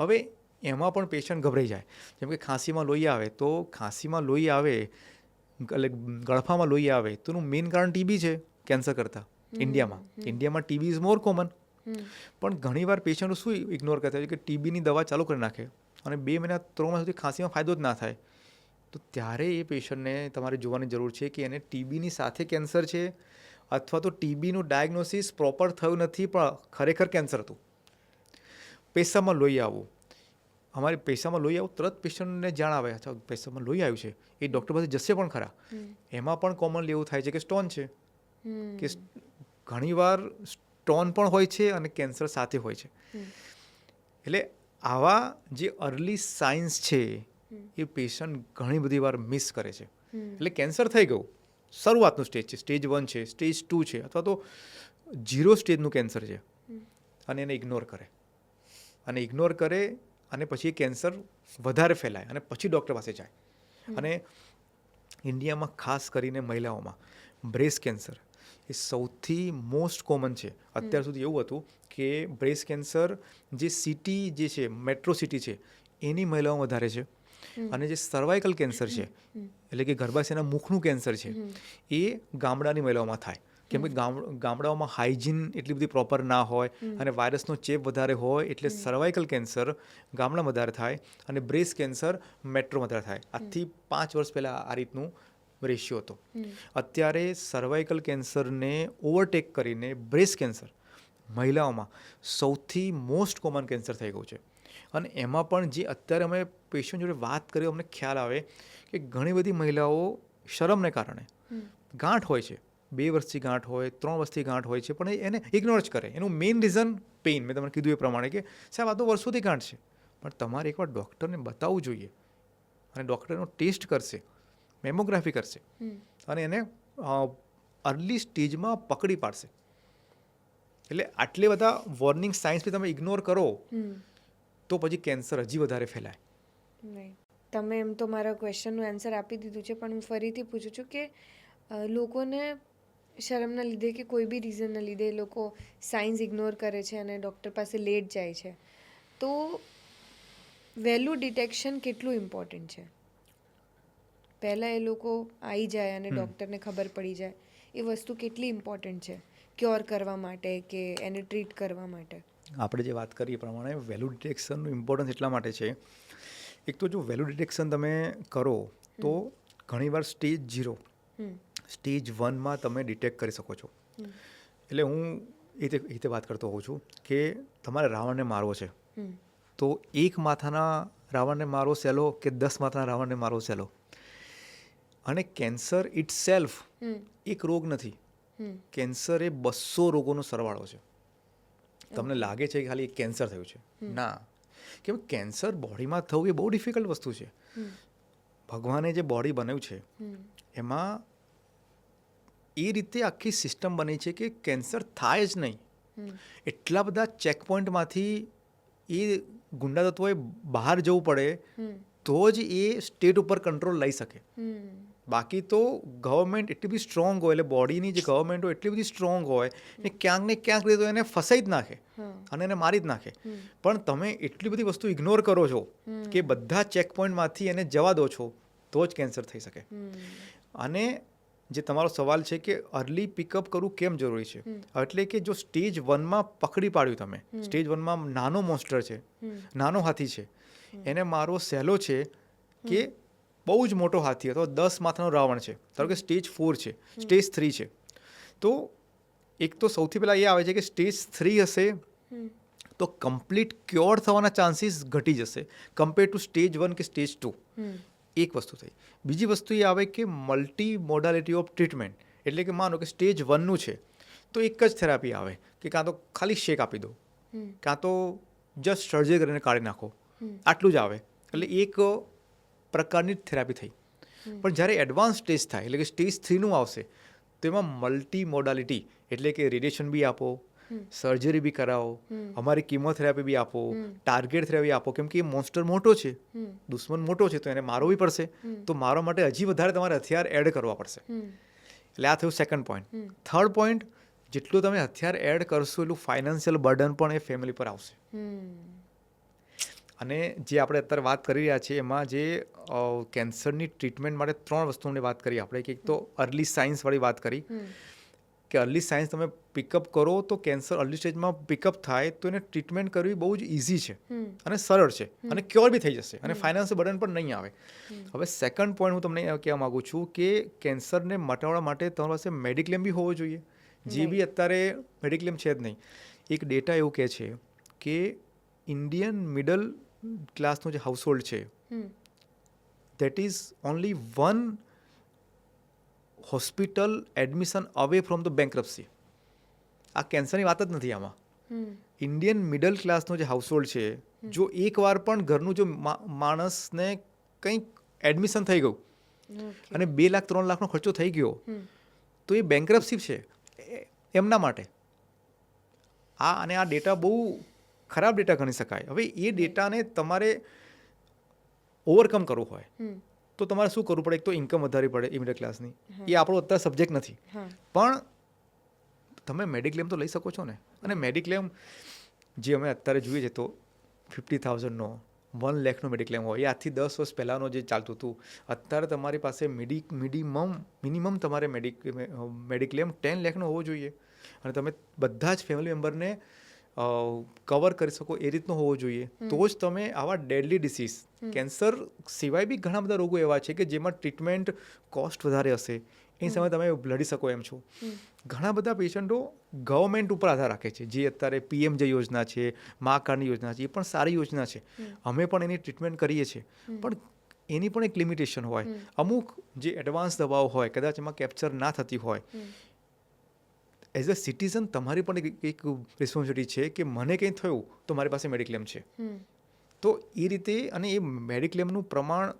હવે એમાં પણ પેશન્ટ ગભરાઈ જાય. જેમ કે ખાંસીમાં લોહી આવે તો ખાંસીમાં લોહી આવે એટલે ગળફામાં લોહી આવે તો એનું મેઇન કારણ ટીબી છે કેન્સર કરતાં ઇન્ડિયામાં ટીબી ઇઝ મોર કોમન. પણ ઘણીવાર પેશન્ટો શું ઇગ્નોર કરતા હોય કે ટીબીની દવા ચાલુ કરી નાખે અને 2 મહિના 3 મહિના સુધી ખાંસીમાં ફાયદો જ ના થાય, તો ત્યારે એ પેશન્ટને તમારે જોવાની જરૂર છે કે એને ટીબીની સાથે કેન્સર છે અથવા તો ટીબીનું ડાયગ્નોસિસ પ્રોપર થયું નથી પણ ખરેખર કેન્સર હતું. પેશાબમાં લોહી આવવું, અમારે પેશાબમાં લોહી આવું તરત પેશન્ટને જાણ આવે, અચ્છા પેશાબમાં લોહી આવ્યું છે, એ ડૉક્ટર પાસે જશે પણ ખરા. એમાં પણ કોમનલી એવું થાય છે કે સ્ટોન છે, કે ઘણીવાર સ્ટોન પણ હોય છે અને કેન્સર સાથે હોય છે. એટલે આવા જે અર્લી સાઇન્સ છે એ પેશન્ટ ઘણી બધી વાર મિસ કરે છે. એટલે કેન્સર થઈ ગયું, શરૂઆતનું સ્ટેજ છે, સ્ટેજ 1 છે, સ્ટેજ 2 છે, અથવા તો 0 સ્ટેજનું કેન્સર છે, અને એને ઇગ્નોર કરે અને પછી એ કેન્સર વધારે ફેલાય અને પછી ડૉક્ટર પાસે જાય. અને ઇન્ડિયામાં ખાસ કરીને મહિલાઓમાં બ્રેસ્ટ કેન્સર એ સૌથી મોસ્ટ કોમન છે. અત્યાર સુધી એવું હતું કે બ્રેસ્ટ કેન્સર જે સિટી જે છે, મેટ્રો સિટી છે, એની મહિલાઓમાં વધારે છે. અને જે સર્વાઇકલ કેન્સર છે, એટલે કે ગર્ભાશયના મુખનું કેન્સર છે, એ ગામડાની મહિલાઓમાં થાય. કેમ કે ગામડાઓમાં હાઇજીન એટલી બધી પ્રોપર ના હોય અને વાયરસનો ચેપ વધારે હોય, એટલે સર્વાઇકલ કેન્સર ગામડામાં વધારે થાય અને બ્રેસ્ટ કેન્સર મેટ્રોમાં વધારે થાય. આજથી 5 વર્ષ પહેલાં આ રીતનું રેશિયો હતો. અત્યારે સર્વાઇકલ કેન્સરને ઓવરટેક કરીને બ્રેસ્ટ કેન્સર મહિલાઓમાં સૌથી મોસ્ટ કોમન કેન્સર થઈ ગયું છે. અને એમાં પણ જે અત્યારે અમે પેશન્ટ જોડે વાત કરી અમને ખ્યાલ આવે કે ઘણી બધી મહિલાઓ શરમને કારણે ગાંઠ હોય છે, 2 વર્ષથી ગાંઠ હોય, 3 વર્ષથી ગાંઠ હોય છે, પણ એને ઇગ્નોર જ કરે. એનું મેઇન રીઝન પેઇન. મેં તમને કીધું એ પ્રમાણે કે સાહેબ આ તો વર્ષોથી ગાંઠ છે, પણ તમારે એકવાર ડૉક્ટરને બતાવવું જોઈએ અને ડૉક્ટર એનો ટેસ્ટ કરશે, મેમોગ્રાફી કરશે અને એને અર્લી સ્ટેજમાં પકડી પાડશે. એટલે આટલે બધા વોર્નિંગ સાઇન્સ બી તમે ઇગ્નોર કરો તો પછી કેન્સર હજી વધારે ફેલાય. નહીં, તમે એમ તો મારા ક્વેશ્ચનનું આન્સર આપી દીધું છે, પણ હું ફરીથી પૂછું છું કે લોકોને શરમના લીધે કે કોઈ બી રીઝનના લીધે એ લોકો સાયન્સ ઇગ્નોર કરે છે અને ડૉક્ટર પાસે લેટ જાય છે. તો વહેલું ડિટેક્શન કેટલું ઇમ્પોર્ટન્ટ છે? પહેલાં એ લોકો આવી જાય અને ડૉક્ટરને ખબર પડી જાય, એ વસ્તુ કેટલી ઇમ્પોર્ટન્ટ છે ક્યોર કરવા માટે કે એને ટ્રીટ કરવા માટે? આપણે જે વાત કરીએ એ પ્રમાણે વહેલું ડિટેક્શનનું ઇમ્પોર્ટન્સ એટલા માટે છે. એક તો જો વહેલું ડિટેક્શન તમે કરો તો ઘણીવાર સ્ટેજ 0, સ્ટેજ 1માં તમે ડિટેક્ટ કરી શકો છો. એટલે હું એ રીતે વાત કરતો હોઉં છું કે તમારે રાવણને મારવો છે, તો 1 માથાના રાવણને મારવો સહેલો કે 10 માથાના રાવણને મારવો સહેલો? અને કેન્સર ઇટ સેલ્ફ એક રોગ નથી. કેન્સર એ 200 રોગોનો સરવાળો છે. તમને લાગે છે કે ખાલી એક કેન્સર થયું છે, ના. કેમ કેન્સર બોડીમાં થવું એ બહુ ડિફિકલ્ટ વસ્તુ છે. ભગવાને જે બોડી બનાવ્યું છે એમાં એ રીતે આખી સિસ્ટમ બની છે કે કેન્સર થાય જ નહીં. એટલા બધા ચેકપોઇન્ટમાંથી એ ગુંડા તત્વોએ બહાર જવું પડે તો જ એ સ્ટેટ ઉપર કંટ્રોલ લઈ શકે. બાકી તો ગવર્મેન્ટ એટલી બધી સ્ટ્રોંગ હોય, એટલે બોડીની જે ગવર્મેન્ટ હોય એટલી બધી સ્ટ્રોંગ હોય ને ક્યાંક ને ક્યાંક રીતે એને ફસાઈ જ નાખે અને એને મારી જ નાખે. પણ તમે એટલી બધી વસ્તુ ઇગ્નોર કરો છો કે બધા ચેકપોઇન્ટમાંથી એને જવા દો છો તો જ કેન્સર થઈ શકે. અને જે તમારો સવાલ છે કે અર્લી પિકઅપ કરવું કેમ જરૂરી છે, એટલે કે જો સ્ટેજ 1માં પકડી પાડ્યું તમે, સ્ટેજ 1માં નાનો મોન્સ્ટર છે, નાનો હાથી છે, એને મારવો સહેલો છે કે બહુ જ મોટો હાથી અથવા 10 માથાનો રાવણ છે, ધારો કે સ્ટેજ 4 છે, સ્ટેજ 3 છે. તો એક તો સૌથી પહેલાં એ આવે છે કે સ્ટેજ 3 હશે તો કમ્પ્લીટ ક્યોર થવાના ચાન્સીસ ઘટી જશે કમ્પેર ટુ સ્ટેજ 1 કે સ્ટેજ 2. એક વસ્તુ થઈ. બીજી વસ્તુ એ આવે કે મલ્ટી મોડાલિટી ઓફ ટ્રીટમેન્ટ. એટલે કે માનો કે સ્ટેજ 1નું છે તો એક જ થેરાપી આવે કે કાં તો ખાલી શેક આપી દો, કાં તો જસ્ટ સર્જરી કરીને કાઢી નાખો, આટલું જ આવે. એટલે એક પ્રકારની થેરાપી થઈ. પણ જ્યારે એડવાન્સ સ્ટેજ થાય, એટલે કે સ્ટેજ 3નું આવશે, તો એમાં મલ્ટી મોડાલિટી, એટલે કે રેડિયેશન બી આપો, સર્જરી બી કરાવો, અમારી કિમોથેરાપી બી આપો, ટાર્ગેટ થેરાપી આપો, કેમ કે એ મોન્સ્ટર મોટો છે, દુશ્મન મોટો છે, તો એને મારવો બી પડશે. તો મારવા માટે હજી વધારે તમારે હથિયાર એડ કરવા પડશે. એટલે આ થયું સેકન્ડ પોઈન્ટ. થર્ડ પોઈન્ટ, જેટલું તમે હથિયાર એડ કરશો એટલું ફાઇનાન્શિયલ બર્ડન પણ એ ફેમિલી પર આવશે. અને જે આપણે અત્યારે વાત કરી રહ્યા છીએ એમાં જે કેન્સરની ટ્રીટમેન્ટ માટે 3 વસ્તુઓની વાત કરી આપણે, કે એક તો અર્લી સાયન્સવાળી વાત કરી, કે અર્લી સાયન્સ તમે પિકઅપ કરો તો કેન્સર અર્લી સ્ટેજમાં પિકઅપ થાય તો એને ટ્રીટમેન્ટ કરવી બહુ જ ઇઝી છે અને સરળ છે અને ક્યોર બી થઈ જશે અને ફાઇનાન્શિયલ બર્ડન પણ નહીં આવે. હવે સેકન્ડ પોઈન્ટ હું તમને કહેવા માગું છું કે કેન્સરને મટાડવા માટે તમારી પાસે મેડિક્લેમ બી હોવો જોઈએ, જે બી અત્યારે મેડિક્લેમ છે જ નહીં. એક ડેટા એવું કહે છે કે ઇન્ડિયન મિડલ ક્લાસનો જે હાઉસહોલ્ડ છે that is only 1 hospital admission away from the bankruptcy. આ કેન્સરની વાત જ નથી આમાં. ઇન્ડિયન મિડલ ક્લાસનો જે હાઉસહોલ્ડ છે, જો એકવાર પણ ઘરનું જો માણસને કંઈક એડમિશન થઈ ગયું અને 2 લાખ 3 લાખનો ખર્ચો થઈ ગયો તો એ બેન્કરપ્સી છે એમના માટે. અને આ ડેટા બહુ ખરાબ ડેટા ગણી શકાય. હવે એ ડેટાને તમારે ઓવરકમ કરવું હોય તો તમારે શું કરવું પડે? એક તો ઇન્કમ વધારવી પડે મિડલ ક્લાસની, એ આપણો અત્યારે સબ્જેક્ટ નથી, પણ તમે મેડિક્લેમ તો લઈ શકો છો ને. અને મેડિક્લેમ જે અમે અત્યારે જોઈએ છે તો 50,000નો 1 લાખનો મેડિક્લેમ હોય, એ આજથી 10 વર્ષ પહેલાંનો જે ચાલતું હતું. અત્યારે તમારી પાસે મિનિમમ તમારે મેડિક્લેમ 10 લાખનો હોવો જોઈએ અને તમે બધા જ ફેમિલી મેમ્બરને કવર કરી શકો એ રીતનો હોવો જોઈએ. તો જ તમે આવા ડેડલી ડિસીઝ, કેન્સર સિવાય બી ઘણા બધા રોગો એવા છે કે જેમાં ટ્રીટમેન્ટ કોસ્ટ વધારે હશે, એ સમયે તમે લડી શકો એમ છો. ઘણા બધા પેશન્ટો ગવર્મેન્ટ ઉપર આધાર રાખે છે, જે અત્યારે PMJ યોજના છે, મા કાર્ડની યોજના છે, એ પણ સારી યોજના છે, અમે પણ એની ટ્રીટમેન્ટ કરીએ છીએ, પણ એની પણ એક લિમિટેશન હોય. અમુક જે એડવાન્સ દવાઓ હોય કદાચ એમાં કેપ્ચર ના થતી હોય. એઝ અ સિટીઝન તમારી પણ એક રિસ્પોન્સિબિલિટી છે કે મને કંઈ થયું તો મારી પાસે મેડિક્લેમ છે. તો એ રીતે, અને એ મેડિક્લેમનું પ્રમાણ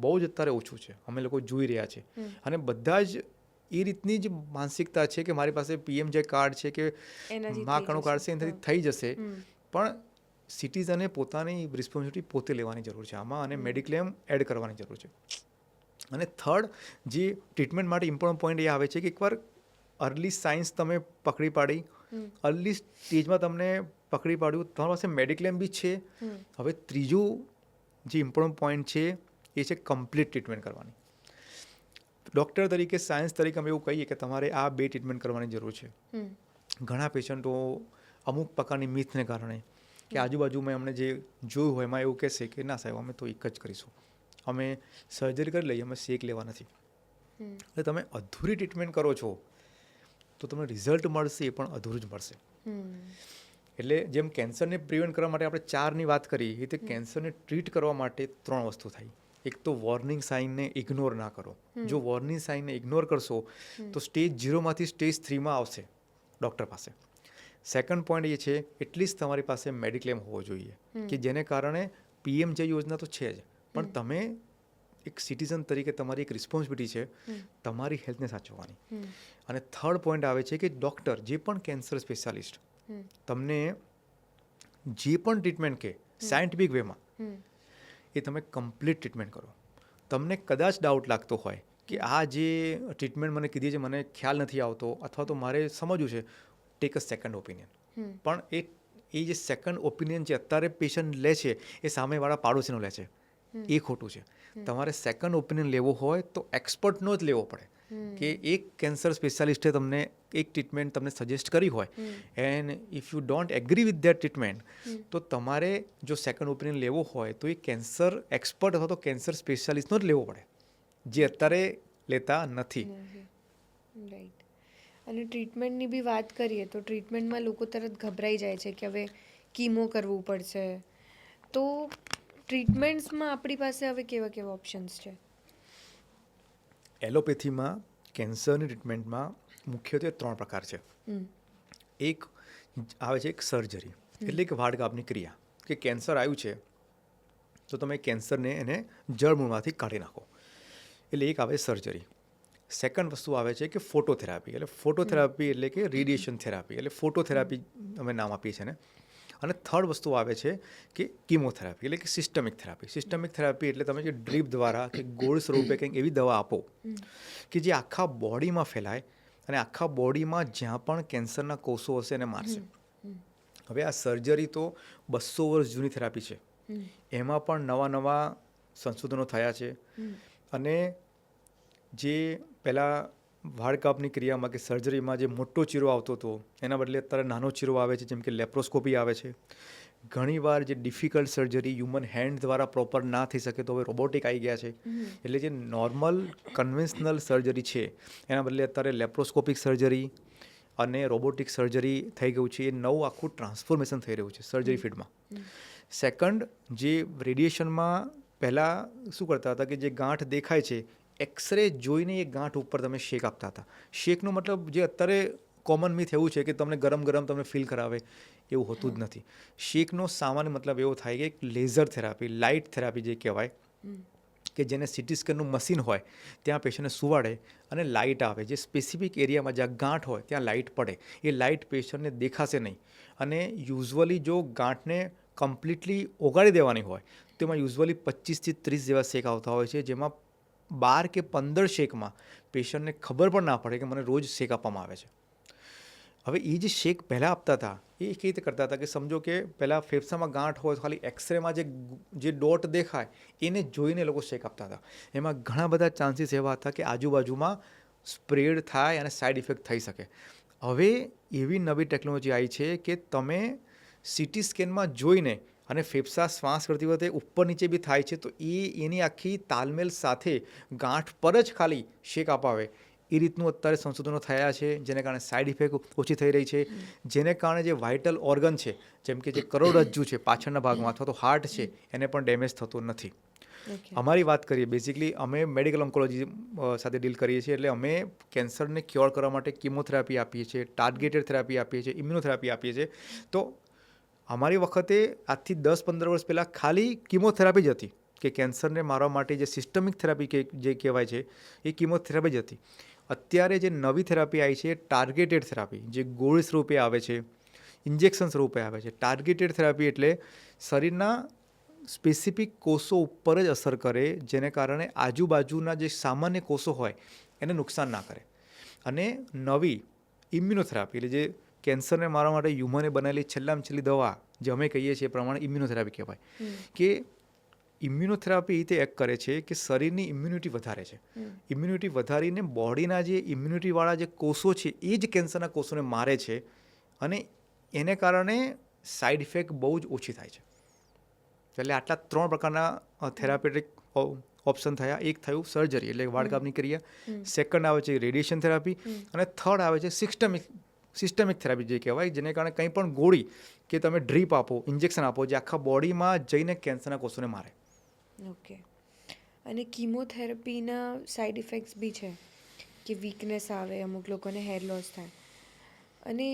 બહુ જ અત્યારે ઓછું છે, અમે લોકો જોઈ રહ્યા છે. અને બધા જ એ રીતની જ માનસિકતા છે કે મારી પાસે PMJ કાર્ડ છે કે મા કાર્ડનું કાર્ડ છે, એનાથી થઈ જશે. પણ સિટીઝને પોતાની રિસ્પોન્સિબિલિટી પોતે લેવાની જરૂર છે આમાં, અને મેડિક્લેમ એડ કરવાની જરૂર છે. અને થર્ડ, જે ટ્રીટમેન્ટ માટે ઇમ્પોર્ટન્ટ પોઈન્ટ એ આવે છે કે એકવાર અર્લી સાયન્સ તમે પકડી પાડી, અર્લી સ્ટેજમાં તમને પકડી પાડ્યું, તમારી પાસે મેડિક્લેમ બી છે. હવે ત્રીજું જે ઇમ્પોર્ટન્ટ પોઈન્ટ છે એ છે કમ્પ્લીટ ટ્રીટમેન્ટ કરવાની. ડૉક્ટર તરીકે, સાયન્સ તરીકે અમે એવું કહીએ કે તમારે આ 2 ટ્રીટમેન્ટ કરવાની જરૂર છે. ઘણા પેશન્ટો અમુક પ્રકારની મિથને કારણે કે આજુબાજુમાં અમને જે જોયું હોય એમાં એવું કહેશે કે ના સાહેબ અમે તો એક જ કરીશું, અમે સર્જરી કરી લઈએ, અમે શેક લેવા નથી. એટલે તમે અધૂરી ટ્રીટમેન્ટ કરો છો તો તમને રિઝલ્ટ મળશે એ પણ અધૂરું જ મળશે. એટલે જેમ કેન્સરને પ્રિવેન્ટ કરવા માટે આપણે 4ની વાત કરી, એ રીતે કેન્સરને ટ્રીટ કરવા માટે 3 વસ્તુ થાય. એક તો વોર્નિંગ સાઇનને ઇગ્નોર ના કરો. જો વોર્નિંગ સાઇનને ઇગ્નોર કરશો તો સ્ટેજ 0માંથી સ્ટેજ 3માં આવશે ડૉક્ટર પાસે. સેકન્ડ પોઈન્ટ એ છે એટલીસ્ટ તમારી પાસે મેડિક્લેમ હોવો જોઈએ કે જેને કારણે PMJ યોજના તો છે જ, પણ તમે એક સિટીઝન તરીકે તમારી એક રિસ્પોન્સિબિલિટી છે તમારી હેલ્થને સાચવવાની. અને થર્ડ પોઈન્ટ આવે છે કે ડૉક્ટર, જે પણ કેન્સર સ્પેશિયાલિસ્ટ તમને જે પણ ટ્રીટમેન્ટ કે સાયન્ટિફિક વેમાં, એ તમે કમ્પ્લીટ ટ્રીટમેન્ટ કરો. તમને કદાચ ડાઉટ લાગતો હોય કે આ જે ટ્રીટમેન્ટ મને કીધી છે મને ખ્યાલ નથી આવતો, અથવા તો મારે સમજવું છે, ટેક અ સેકન્ડ ઓપિનિયન. પણ એ જે સેકન્ડ ઓપિનિયન જે અત્યારે પેશન્ટ લે છે એ સામેવાળા પાડોશીનો લે છે, એ ખોટું છે. તમારે સેકન્ડ ઓપિનિયન લેવો હોય તો એક્સપર્ટનો જ લેવો પડે. કે એક કેન્સર સ્પેશિયાલિસ્ટે તમને એક ટ્રીટમેન્ટ તમને સજેસ્ટ કરી હોય, and if you don't agree with that treatment, તો તમારે જો સેકન્ડ ઓપિનિયન લેવો હોય તો એ કેન્સર એક્સપર્ટ અથવા તો કેન્સર સ્પેશિયાલિસ્ટનો જ લેવો પડે, જે અત્યારે લેતા નથી. રાઈટ. અને ટ્રીટમેન્ટની બી વાત કરીએ તો ટ્રીટમેન્ટમાં લોકો તરત ગભરાઈ જાય છે કે હવે કીમો કરવું પડશે. તો ટ્રીટમેન્ટ્સમાં આપણી પાસે હવે કેવા કેવા ઓપ્શન્સ છે? એલોપેથીમાં કેન્સરની ટ્રીટમેન્ટમાં મુખ્યત્વે 3 પ્રકાર છે. એક આવે છે એક સર્જરી, એટલે કે વાડકાપની ક્રિયા, કે કેન્સર આવ્યું છે તો તમે કેન્સરને એને જળમૂળમાંથી કાઢી નાખો, એટલે એક આવે સર્જરી. સેકન્ડ વસ્તુ આવે છે કે ફોટોથેરાપી, એટલે ફોટોથેરાપી એટલે કે રેડિયેશન થેરાપી, એટલે ફોટોથેરાપી અમે નામ આપીએ છીએ ને. અને થર્ડ વસ્તુ આવે છે કે કિમોથેરાપી, એટલે કે સિસ્ટમિક થેરાપી. સિસ્ટમિક થેરાપી એટલે તમે જે ડ્રીપ દ્વારા કે ગોળ સ્વરૂપે કંઈક એવી દવા આપો કે જે આખા બોડીમાં ફેલાય અને આખા બોડીમાં જ્યાં પણ કેન્સરના કોષો હશે એને મારશે. હવે આ સર્જરી તો 200 વર્ષ જૂની થેરાપી છે, એમાં પણ નવા સંશોધનો થયા છે. અને જે પહેલાં વાળ કાપની ક્રિયામાં કે સર્જરીમાં જે મોટો ચીરો આવતો હતો એના બદલે અત્યારે નાનો ચીરો આવે છે, જેમ કે લેપ્રોસ્કોપી આવે છે. ઘણીવાર જે ડિફિકલ્ટ સર્જરી હ્યુમન હેન્ડ દ્વારા પ્રોપર ના થઈ શકે તો હવે રોબોટિક આવી ગયા છે. એટલે જે નોર્મલ કન્વેન્શનલ સર્જરી છે એના બદલે અત્યારે લેપ્રોસ્કોપિક સર્જરી અને રોબોટિક સર્જરી થઈ ગયું છે. એ નવું આખું ટ્રાન્સફોર્મેશન થઈ રહ્યું છે સર્જરી ફિલ્ડમાં. સેકન્ડ, જે રેડિયેશનમાં પહેલાં શું કરતા હતા કે જે ગાંઠ દેખાય છે એક્સરે જોઈને એ ગાંઠ ઉપર તમે શેક આપતા હતા. શેકનો મતલબ જે અત્યારે કોમન મિથ એવું છે કે તમને ગરમ ગરમ તમને ફીલ કરાવે, એવું હોતું જ નથી. શેકનો સામાન્ય મતલબ એવો થાય કે એક લેઝર થેરાપી, લાઇટ થેરાપી જે કહેવાય, કે જેને સીટી સ્કેનનું મશીન હોય ત્યાં પેશન્ટને સુવાડે અને લાઇટ આવે, જે સ્પેસિફિક એરિયામાં જ્યાં ગાંઠ હોય ત્યાં લાઇટ પડે. એ લાઇટ પેશન્ટને દેખાશે નહીં. અને યુઝ્યુઅલી જો ગાંઠને કમ્પ્લીટલી ઓગાળી દેવાની હોય તો એમાં યુઝ્યુઅલી 25 થી 30 જેવા શેક આવતા હોય છે, જેમાં 12 કે 15 શેકમાં પેશન્ટને ખબર પણ ના પડે કે મને રોજ શેક આપવામાં આવે છે. હવે એ જે શેક પહેલાં આપતા હતા એ કેવી રીતે કરતા હતા કે સમજો કે પહેલાં ફેફસામાં ગાંઠ હોય તો ખાલી એક્સરેમાં જે ડોટ દેખાય એને જોઈને લોકો શેક આપતા હતા. એમાં ઘણા બધા ચાન્સીસ એવા હતા કે આજુબાજુમાં સ્પ્રેડ થાય અને સાઇડ ઇફેક્ટ થઈ શકે. હવે એવી નવી ટેકનોલોજી આવી છે કે તમે સીટી સ્કેનમાં જોઈને અને ફેફસા શ્વાસ કરતી વખતે ઉપર નીચે બી થાય છે તો એની આખી તાલમેલ સાથે ગાંઠ પર જ ખાલી શેક અપાવે એ રીતનું અત્યારે સંશોધનો થયા છે, જેને કારણે સાઇડ ઇફેક્ટ ઓછી થઈ રહી છે. જેને કારણે જે વાઇટલ ઓર્ગન છે, જેમ કે જે કરોડરજ્જુ છે પાછળના ભાગમાં અથવા તો હાર્ટ છે, એને પણ ડેમેજ થતો નથી. અમારી વાત કરીએ, બેઝિકલી અમે મેડિકલ ઓન્કોલોજી સાથે ડીલ કરીએ છીએ. એટલે અમે કેન્સરને ક્યોર કરવા માટે કિમોથેરાપી આપીએ છીએ, ટાર્ગેટેડ થેરાપી આપીએ છીએ, ઇમ્યુનોથેરાપી આપીએ છીએ. તો અમારી વખતે આજથી 10-15 વર્ષ પહેલાં ખાલી કિમોથેરાપી જ હતી કે કેન્સરને મારવા માટે જે સિસ્ટમિક થેરાપી જે કહેવાય છે એ કિમોથેરાપી જ હતી. અત્યારે જે નવી થેરાપી આવી છે ટાર્ગેટેડ થેરાપી, જે ગોળી સ્વરૂપે આવે છે, ઇન્જેક્શન સ્વરૂપે આવે છે. ટાર્ગેટેડ થેરાપી એટલે શરીરના સ્પેસિફિક કોષો ઉપર જ અસર કરે, જેને કારણે આજુબાજુના જે સામાન્ય કોષો હોય એને નુકસાન ના કરે. અને નવી ઇમ્યુનોથેરાપી એટલે જે કેન્સરને મારવા માટે હ્યુમને બનાવેલી છેલ્લામાં છેલ્લી દવા જે અમે કહીએ છીએ એ પ્રમાણે ઇમ્યુનોથેરાપી કહેવાય. કે ઇમ્યુનોથેરાપી એ રીતે એક્ટ કરે છે કે શરીરની ઇમ્યુનિટી વધારે છે. ઇમ્યુનિટી વધારીને બોડીના જે ઇમ્યુનિટીવાળા જે કોષો છે એ જ કેન્સરના કોષોને મારે છે અને એને કારણે સાઇડ ઇફેક્ટ બહુ જ ઓછી થાય છે. એટલે આટલા 3 પ્રકારના થેરાપેટિક ઓપ્શન થયા. એક થયું સર્જરી એટલે વાળકાપની ક્રિયા, સેકન્ડ આવે છે રેડિયેશન થેરાપી, અને થર્ડ આવે છે સિસ્ટમિક થેરાપી જે કહેવાય, જેને કારણે કંઈ પણ ગોળી કે તમે ડ્રીપ આપો, ઇન્જેક્શન આપો, જે આખા બોડીમાં જઈને કેન્સરના કોષોને મારે. ઓકે. અને કિમોથેરાપીના સાઇડ ઇફેક્ટ્સ બી છે કે વીકનેસ આવે, અમુક લોકોને હેર લોસ થાય, અને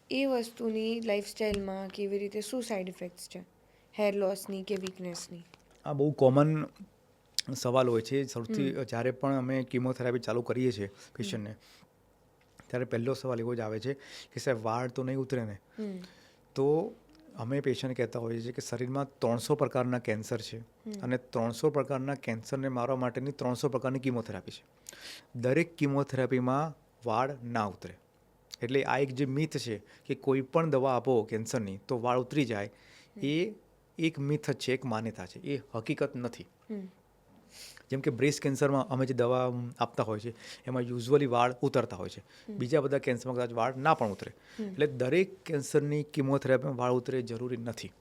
એ વસ્તુની લાઈફસ્ટાઈલમાં કેવી રીતે શું સાઇડ ઇફેક્ટ્સ છે હેર લોસની કે વીકનેસની? આ બહુ કોમન સવાલ હોય છે. સૌથી જ્યારે પણ અમે કિમોથેરાપી ચાલુ કરીએ છીએ પેશન્ટને ત્યારે પહેલો સવાલ એવો જ આવે છે કે સાહેબ વાળ તો નહીં ઉતરે ને? તો અમે પેશન્ટ કહેતા હોઈએ છીએ કે શરીરમાં 300 પ્રકારના કેન્સર છે અને 300 પ્રકારના કેન્સરને મારવા માટેની 300 પ્રકારની કિમોથેરાપી છે. દરેક કિમોથેરાપીમાં વાળ ના ઉતરે. એટલે આ એક જે મિથ છે કે કોઈ પણ દવા આપો કેન્સરની તો વાળ ઉતરી જાય, એ એક મિથ જ છે, એક માન્યતા છે. એ હકીકત નથી. જેમ કે બ્રેસ્ટ કેન્સરમાં અમે જે દવા આપતા હોય છે એમાં યુઝ્યુઅલી વાળ ઉતરતા હોય છે. બીજા બધા કેન્સરમાં કદાચ વાળ ના પણ ઉતરે. એટલે દરેક કેન્સરની કિમોથેરાપીમાં વાળ ઉતરે જરૂરી નથી.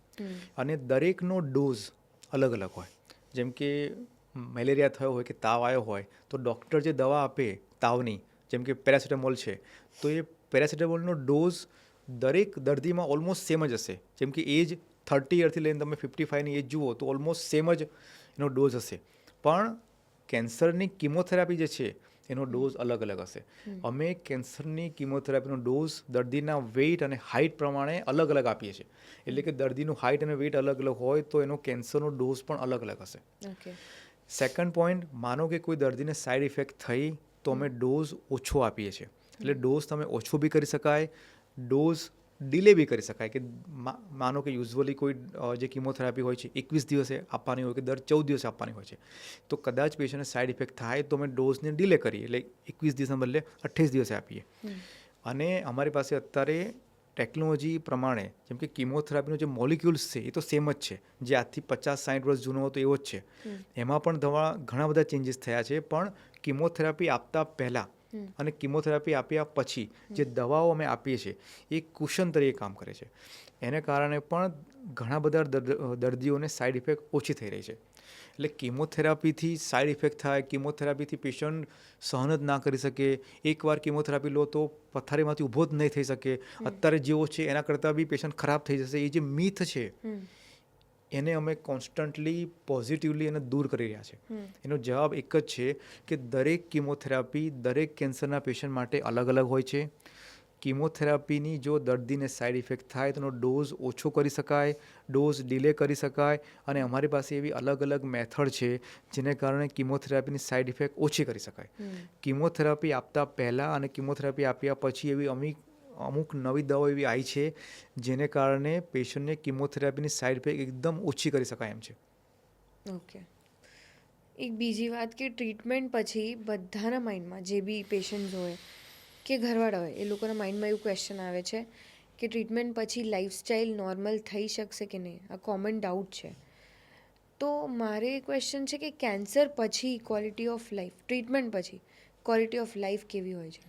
અને દરેકનો ડોઝ અલગ અલગ હોય. જેમ કે મેલેરિયા થયો હોય કે તાવ આવ્યો હોય તો ડૉક્ટર જે દવા આપે તાવની, જેમ કે પેરાસિટામોલ છે, તો એ પેરાસિટામોલનો ડોઝ દરેક દર્દીમાં ઓલમોસ્ટ સેમ જ હશે. જેમ કે એજ 30 યરથી લઈને તમે 55ની એજ જુઓ તો ઓલમોસ્ટ સેમ જ એનો ડોઝ હશે. પણ કેન્સરની કિમોથેરાપી જે છે એનો ડોઝ અલગ અલગ હશે. અમે કેન્સરની કિમોથેરાપીનો ડોઝ દર્દીના વેઇટ અને હાઇટ પ્રમાણે અલગ અલગ આપીએ છીએ. એટલે કે દર્દીનું હાઇટ અને વેઇટ અલગ અલગ હોય તો એનો કેન્સરનો ડોઝ પણ અલગ અલગ હશે. સેકન્ડ પોઈન્ટ, માનો કે કોઈ દર્દીને સાઇડ ઇફેક્ટ થઈ તો અમે ડોઝ ઓછો આપીએ છીએ. એટલે ડોઝ તમે ઓછો બી કરી શકાય, ડોઝ ડિલે બી કરી શકાય. કે માનો કે યુઝ્યુઅલી કોઈ જે કિમોથેરાપી હોય છે 21 દિવસે આપવાની હોય કે દર 14 દિવસે આપવાની હોય છે, તો કદાચ પેશન્ટને સાઇડ ઇફેક્ટ થાય તો અમે ડોઝને ડિલે કરીએ, એટલે 21 દિવસના બદલે 28 દિવસે આપીએ. અને અમારી પાસે અત્યારે ટેકનોલોજી પ્રમાણે જેમ કે કિમોથેરાપીનો જે મોલિક્યુલ્સ છે એ તો સેમ જ છે, જે આજથી 50-60 વર્ષ જૂનો હતો એવો જ છે. એમાં પણ ઘણા બધા ચેન્જીસ થયા છે, પણ કિમોથેરાપી આપતા પહેલાં અને કિમોથેરાપી આપ્યા પછી જે દવાઓ અમે આપીએ છીએ એ કુશન તરીકે કામ કરે છે. એને કારણે પણ ઘણા બધા દર્દીઓને સાઈડ ઇફેક્ટ ઓછી થઈ રહી છે. એટલે કિમોથેરાપીથી સાઈડ ઇફેક્ટ થાય, કિમોથેરાપીથી પેશન્ટ સહન જ ના કરી શકે, એકવાર કિમોથેરાપી લો તો પથારીમાંથી ઊભો જ નહીં થઈ શકે, અત્યારે જેવો છે એના કરતાં બી પેશન્ટ ખરાબ થઈ જશે, એ જે મિથ છે એને અમે કોન્સ્ટન્ટલી પોઝિટિવલી એને દૂર કરી રહ્યા છે. એનો જવાબ એક જ છે કે દરેક કિમોથેરાપી દરેક કેન્સરના પેશન્ટ માટે અલગ અલગ હોય છે. કિમોથેરાપીની જો દર્દીને સાઈડ ઇફેક્ટ થાય તેનો ડોઝ ઓછો કરી શકાય, ડોઝ ડિલે કરી શકાય, અને અમારી પાસે એવી અલગ અલગ મેથડ છે જેને કારણે કિમોથેરાપીની સાઈડ ઇફેક્ટ ઓછી કરી શકાય. કિમોથેરાપી આપતા પહેલાં અને કિમોથેરાપી આપ્યા પછી એવી અમુક નવી દવાઓ એવી આવી છે જેને કારણે પેશન્ટને કિમોથેરાપીની સાઈડ ઇફેક્ટ એકદમ ઓછી કરી શકાય એમ છે. ઓકે. એક બીજી વાત કે ટ્રીટમેન્ટ પછી બધાના માઇન્ડમાં જે બી પેશન્ટ હોય કે ઘરવાળા હોય એ લોકોના માઇન્ડમાં એવું ક્વેશ્ચન આવે છે કે ટ્રીટમેન્ટ પછી લાઈફસ્ટાઈલ નોર્મલ થઈ શકશે કે નહીં. આ કોમન ડાઉટ છે. તો મારે ક્વેશ્ચન છે કે કેન્સર પછી ક્વોલિટી ઓફ લાઈફ, ટ્રીટમેન્ટ પછી ક્વોલિટી ઓફ લાઈફ કેવી હોય છે?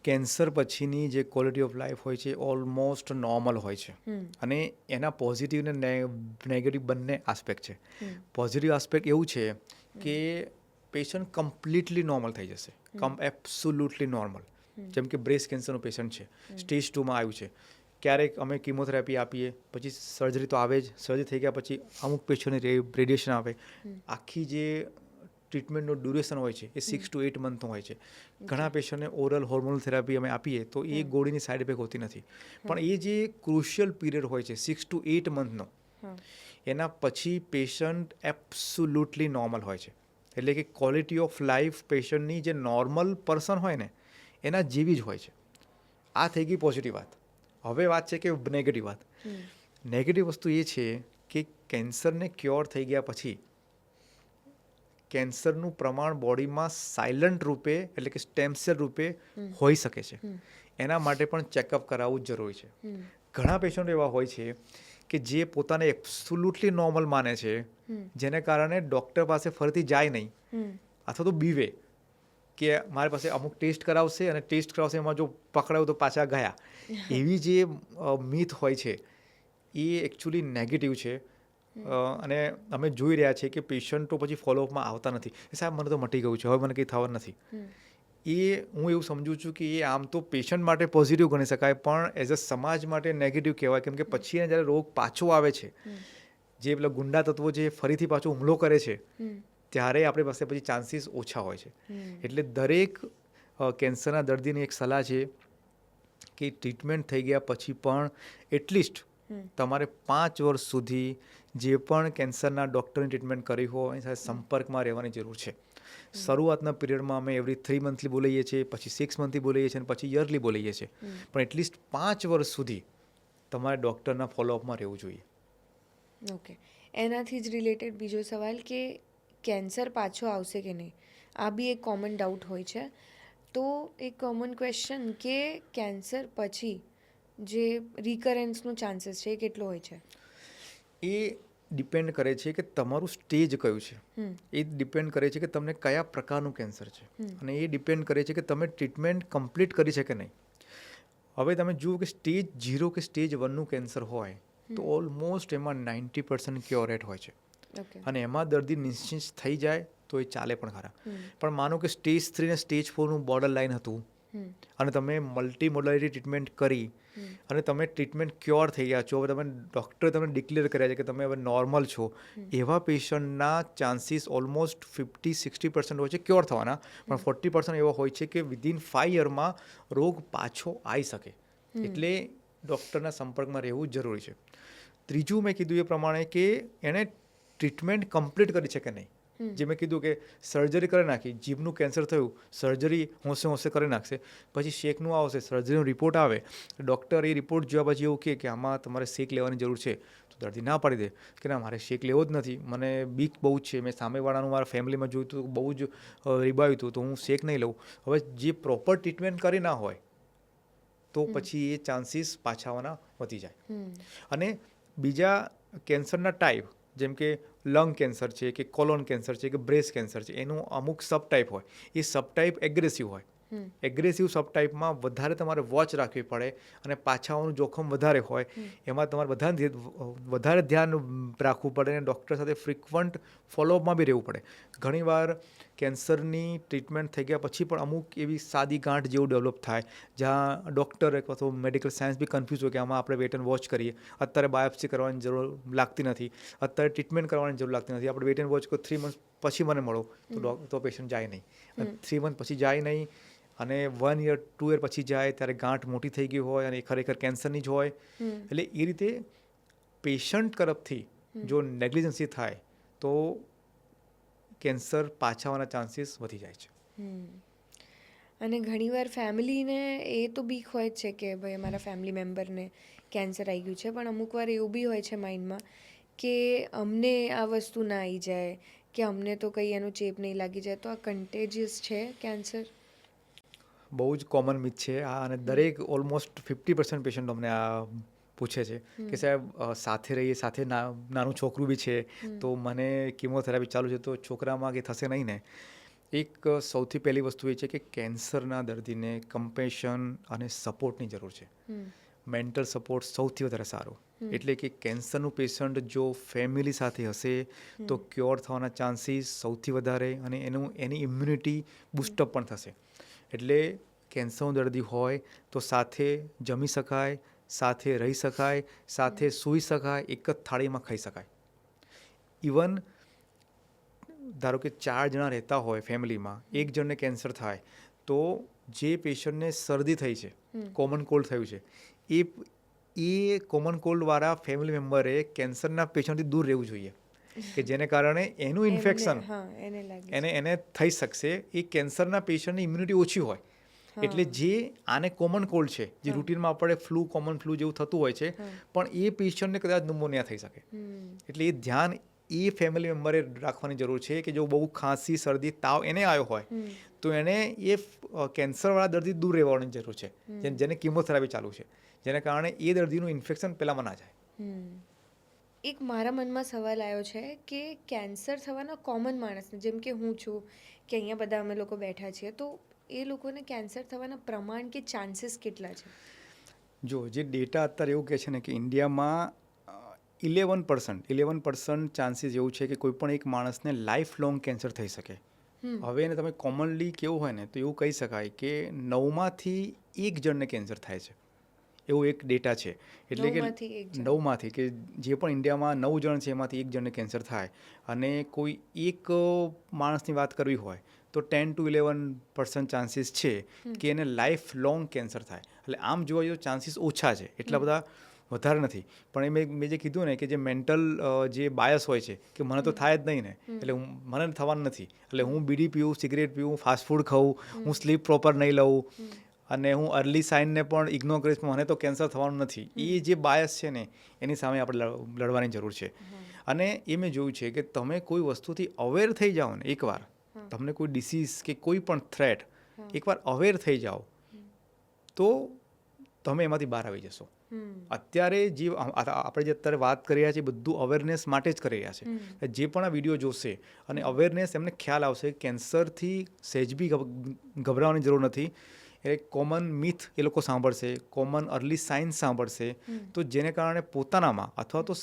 કેન્સર પછીની જે ક્વોલિટી ઓફ લાઈફ હોય છે ઓલમોસ્ટ નોર્મલ હોય છે, અને એના પોઝિટિવ ને નેગેટિવ બંને આસ્પેક્ટ છે. પોઝિટિવ આસ્પેક્ટ એવું છે કે પેશન્ટ કમ્પ્લીટલી નોર્મલ થઈ જશે, એબ્સોલ્યુટલી નોર્મલ. જેમ કે બ્રેસ્ટ કેન્સરનું પેશન્ટ છે, સ્ટેજ 2માં આવ્યું છે, ક્યારેક અમે કિમોથેરાપી આપીએ પછી સર્જરી તો આવે જ, સર્જરી થઈ ગયા પછી અમુક પેશન્ટને રેડિયેશન આવે. આખી જે ટ્રીટમેન્ટનો ડ્યુરેશન હોય છે એ 6 to 8 મંથનો હોય છે. ઘણા પેશન્ટને ઓરલ હોર્મોનલ થેરાપી અમે આપીએ તો એ ગોળીની સાઈડ ઇફેક્ટ હોતી નથી, પણ એ જે ક્રુશિયલ પીરિયડ હોય છે 6 to 8 મંથનો, એના પછી પેશન્ટ એબ્સોલ્યુટલી નોર્મલ હોય છે. એટલે કે ક્વોલિટી ઓફ લાઈફ પેશન્ટની જે નોર્મલ પર્સન હોય ને એના જેવી જ હોય છે. આ થઈ ગઈ પોઝિટિવ વાત. હવે વાત છે કે નેગેટિવ વાત. નેગેટિવ વસ્તુ એ છે કે કેન્સરને ક્યોર થઈ ગયા પછી કેન્સરનું પ્રમાણ બોડીમાં સાયલન્ટ રૂપે એટલે કે સ્ટેમ સેલ રૂપે હોઈ શકે છે. એના માટે પણ ચેકઅપ કરાવવું જ જરૂરી છે. ઘણા પેશન્ટ એવા હોય છે કે જે પોતાને એબ્સોલ્યુટલી નોર્મલ માને છે, જેને કારણે ડૉક્ટર પાસે ફરીથી જાય નહીં અથવા તો બીવે કે મારી પાસે અમુક ટેસ્ટ કરાવશે અને ટેસ્ટ કરાવશે એમાં જો પકડાયું તો પાછા ગયા. એવી જે મિથ હોય છે એ એકચ્યુઅલી નેગેટિવ છે. અને અમે જોઈ રહ્યા છીએ કે પેશન્ટો પછી ફોલોઅપમાં આવતા નથી. સાહેબ મને તો મટી ગયું છે, હવે મને કંઈ થવાનું નથી. એ હું એવું સમજું છું કે એ આમ તો પેશન્ટ માટે પોઝિટિવ ગણી શકાય, પણ એઝ અ સમાજ માટે નેગેટિવ કહેવાય, કેમ કે પછી જ્યારે રોગ પાછો આવે છે, જે પેલા ગુંડા તત્વો જે ફરીથી પાછો હુમલો કરે છે, ત્યારે આપણી પાસે પછી ચાન્સીસ ઓછા હોય છે. એટલે દરેક કેન્સરના દર્દીની એક સલાહ છે કે ટ્રીટમેન્ટ થઈ ગયા પછી પણ એટલીસ્ટ તમારે 5 વર્ષ સુધી જે પણ કેન્સરના ડૉક્ટરની ટ્રીટમેન્ટ કરી હોય એની સાથે સંપર્કમાં રહેવાની જરૂર છે. શરૂઆતના પીરિયડમાં અમે એવરી 3 મંથલી બોલાવીએ છીએ, પછી 6 મંથલી બોલાવીએ છીએ અને પછી યરલી બોલાવીએ છીએ, પણ એટલીસ્ટ 5 વર્ષ સુધી તમારે ડૉક્ટરના ફોલોઅપમાં રહેવું જોઈએ. ઓકે. એનાથી જ રિલેટેડ બીજો સવાલ કે કેન્સર પાછો આવશે કે નહીં, આ બી એક કોમન ડાઉટ હોય છે. તો એક કોમન ક્વેશ્ચન કે કેન્સર પછી જે રિકરન્સનો ચાન્સીસ છે એ કેટલો હોય છે? એ ડિપેન્ડ કરે છે કે તમારું સ્ટેજ કયું છે, એ ડિપેન્ડ કરે છે કે તમને કયા પ્રકારનું કેન્સર છે, અને એ ડિપેન્ડ કરે છે કે તમે ટ્રીટમેન્ટ કમ્પ્લીટ કરી છે કે નહીં. હવે તમે જુઓ કે સ્ટેજ 0 કે સ્ટેજ 1નું કેન્સર હોય તો ઓલમોસ્ટ એમાં 90% ક્યોર રેટ હોય છે, અને એમાં દર્દી નિશ્ચિત થઈ જાય તો એ ચાલે પણ ખરા. પણ માનો કે સ્ટેજ 3 અને સ્ટેજ 4નું બોર્ડર લાઇન હતું અને તમે મલ્ટી મોડાલિટી ટ્રીટમેન્ટ કરી અને તમે ટ્રીટમેન્ટ ક્યોર થઈ ગયા છો, હવે તમે ડૉક્ટરે તમને ડિક્લેર કર્યા છે કે તમે હવે નોર્મલ છો, એવા પેશન્ટના ચાન્સીસ ઓલમોસ્ટ 50-60% હોય છે ક્યોર થવાના, પણ 40% એવા હોય છે કે વિધિન 5 યરમાં રોગ પાછો આવી શકે. એટલે ડૉક્ટરના સંપર્કમાં રહેવું જ જરૂરી છે. ત્રીજું મેં કીધું એ પ્રમાણે કે એણે ટ્રીટમેન્ટ કમ્પ્લીટ કરી છે કે નહીં. જે મેં કીધું કે સર્જરી કરી નાખી, જીભનું કેન્સર થયું, સર્જરી હોંશે કરી નાખશે, પછી શેકનું આવશે, સર્જરીનો રિપોર્ટ આવે, ડૉક્ટર એ રિપોર્ટ જોયા પછી એવું કે આમાં તમારે શેક લેવાની જરૂર છે, તો દર્દી ના પાડી દે કે ના મારે શેક લેવો જ નથી, મને બીક બહુ જ છે, મેં સામેવાળાનું મારા ફેમિલીમાં જોયું હતું બહુ જ રીબાવ્યું હતું, તો હું શેક નહીં લઉં. હવે જે પ્રોપર ટ્રીટમેન્ટ કરી ના હોય તો પછી એ ચાન્સીસ પાછા આવવાના વધી જાય. હમ અને બીજા કેન્સરના ટાઈપ, જેમ કે લંગ કેન્સર છે કે કોલોન કેન્સર છે કે બ્રેસ્ટ કેન્સર છે, એનું અમુક સબ ટાઈપ હોય. એ સબ ટાઈપ એગ્રેસિવ હોય. એગ્રેસિવ સબ ટાઈપમાં વધારે તમારે વોચ રાખવી પડે અને પાછા આવવાનું જોખમ વધારે હોય. એમાં તમારે વધારે ધ્યાન રાખવું પડે અને ડૉક્ટર સાથે ફ્રિકવન્ટ ફોલોઅપમાં બી રહેવું પડે. ઘણીવાર કેન્સરની ટ્રીટમેન્ટ થઈ ગયા પછી પણ અમુક એવી સાદી ગાંઠ જેવું ડેવલપ થાય જ્યાં ડૉક્ટર અથવા તો મેડિકલ સાયન્સ બી કન્ફ્યુઝ હોય કે આમાં આપણે વેટ એન્ડ વોચ કરીએ. અત્યારે બાયોપ્સી કરવાની જરૂર લાગતી નથી, અત્યારે ટ્રીટમેન્ટ કરવાની જરૂર લાગતી નથી, આપણે વેટ એન્ડ વોચ 3 મંથ પછી મને મળો તો પેશન્ટ જાય નહીં. 3 મંથ પછી જાય નહીં અને 1 યર 2 યર પછી જાય ત્યારે ગાંઠ મોટી થઈ ગઈ હોય અને એ ખરેખર કેન્સરની જ હોય. એટલે એ રીતે પેશન્ટ તરફથી જો નેગ્લિજન્સી થાય તો કેન્સર પાછા આવવાના ચાન્સીસ વધી જાય છે. અને ઘણીવાર ફેમિલીને એ તો બીક હોય જ છે કે ભાઈ અમારા ફેમિલી મેમ્બરને કેન્સર આવી ગયું છે, પણ અમુક વાર એવું બી હોય છે માઇન્ડમાં કે અમને આ વસ્તુ ના આવી જાય કે અમને તો કંઈ એનો ચેપ નહીં લાગી જાય, તો આ કન્ટેજિયસ છે કેન્સર? બહુ જ કોમન મિથ છે આ, અને દરેક ઓલમોસ્ટ 50% પેશન્ટ અમને આ પૂછે છે કે સાહેબ સાથે રહીએ, સાથે નાનું છોકરું બી છે તો મને કિમોથેરાપી ચાલુ છે તો છોકરામાં કે થશે નહીં ને. એક સૌથી પહેલી વસ્તુ એ છે કે કેન્સરના દર્દીને કમ્પેશન અને સપોર્ટની જરૂર છે. મેન્ટલ સપોર્ટ સૌથી વધારે સારો. એટલે કે કેન્સરનું પેશન્ટ જો ફેમિલી સાથે હશે તો ક્યોર થવાના ચાન્સીસ સૌથી વધારે અને એની ઇમ્યુનિટી બૂસ્ટઅપ પણ થશે. એટલે કેન્સરનો દર્દી હોય તો સાથે જમી શકાય, સાથે રહી શકાય, સાથે સૂઈ શકાય, એક જ થાળીમાં ખાઈ શકાય. ઇવન ધારો કે 4 જણા રહેતા હોય ફેમિલીમાં, એક જણને કેન્સર થાય તો જે પેશન્ટને શરદી થઈ છે, કોમન કોલ્ડ થયું છે, એ કોમન કોલ્ડવાળા ફેમિલી મેમ્બરે કેન્સરના પેશન્ટથી દૂર રહેવું જોઈએ કે જેને કારણે એનું ઇન્ફેક્શન એને થઈ શકશે. એ કેન્સરના પેશન્ટની ઇમ્યુનિટી ઓછી હોય. એટલે જે આને કોમન કોલ્ડ છે, જે રૂટીનમાં આપણે કોમન ફ્લૂ જેવું થતું હોય છે, પણ એ પેશન્ટને કદાચ ન્યુમોનિયા થઈ શકે. એટલે એ ધ્યાન એ ફેમિલી મેમ્બરે રાખવાની જરૂર છે કે જો બહુ ખાંસી, શરદી, તાવ એને આવ્યો હોય તો એને એ કેન્સરવાળા દર્દી દૂર રહેવાની જરૂર છે, જેને કિમોથેરાપી ચાલુ છે, જેને કારણે એ દર્દીનું ઇન્ફેક્શન પહેલાંમાં ના જાય. એક મારા મનમાં સવાલ આવ્યો છે કે કેન્સર થવાના કોમન માણસને, જેમ કે હું છું કે અહીંયા બધા અમે લોકો બેઠા છીએ, તો એ લોકોને કેન્સર થવાના પ્રમાણ કે ચાન્સીસ કેટલા છે? જો જે ડેટા અત્યારે એવું કહે છે ને કે ઇન્ડિયામાં 11% ચાન્સીસ એવું છે કે કોઈ પણ એક માણસને લાઈફ લોંગ કેન્સર થઈ શકે. હવે એને તમે કોમનલી કેવું હોય ને તો એવું કહી શકાય કે 9માંથી 1 જણને કેન્સર થાય છે, એવો એક ડેટા છે. એટલે કે 9માંથી કે જે પણ ઇન્ડિયામાં 9 જણ છે એમાંથી 1 જણને કેન્સર થાય. અને કોઈ એક માણસની વાત કરવી હોય તો 10 to 11% ચાન્સીસ છે કે એને લાઈફ લોંગ કેન્સર થાય. એટલે આમ જોવા જઈએ તો ચાન્સીસ ઓછા છે, એટલા બધા વધારે નથી. પણ મેં જે કીધું ને કે જે મેન્ટલ જે બાયસ હોય છે કે મને તો થાય જ નહીં ને, એટલે મને થવાનું નથી, એટલે હું બીડી પીવું, સિગરેટ પીવું, ફાસ્ટ ફૂડ ખાઉં, હું સ્લીપ પ્રોપર નહીં લઉં અને હું અર્લી સાઇનને પણ ઇગ્નોર કરીશ, મને તો કેન્સર થવાનું નથી. એ જે બાયસ છે ને એની સામે આપણે લડવાની જરૂર છે. અને એ મેં જોયું છે કે તમે કોઈ વસ્તુથી અવેર થઈ જાઓ ને, એકવાર તમને કોઈ ડિસીઝ કે કોઈ પણ થ્રેટ એકવાર અવેર થઈ જાઓ તો તમે એમાંથી બહાર આવી જશો. અત્યારે જે આપણે જે અત્યારે વાત કરી રહ્યા છીએ બધું અવેરનેસ માટે જ કરી રહ્યા છે. જે પણ આ વિડીયો જોશે અને અવેરનેસ એમને ખ્યાલ આવશે કેન્સરથી સહેજ બી ગભરાવાની જરૂર નથી. એ કોમન મિથ એ લોકો સાંભળશે, કોમન અર્લી સાઇન્સ સાંભળશે, તો જેને કારણે પોતાનામાં અથવા તો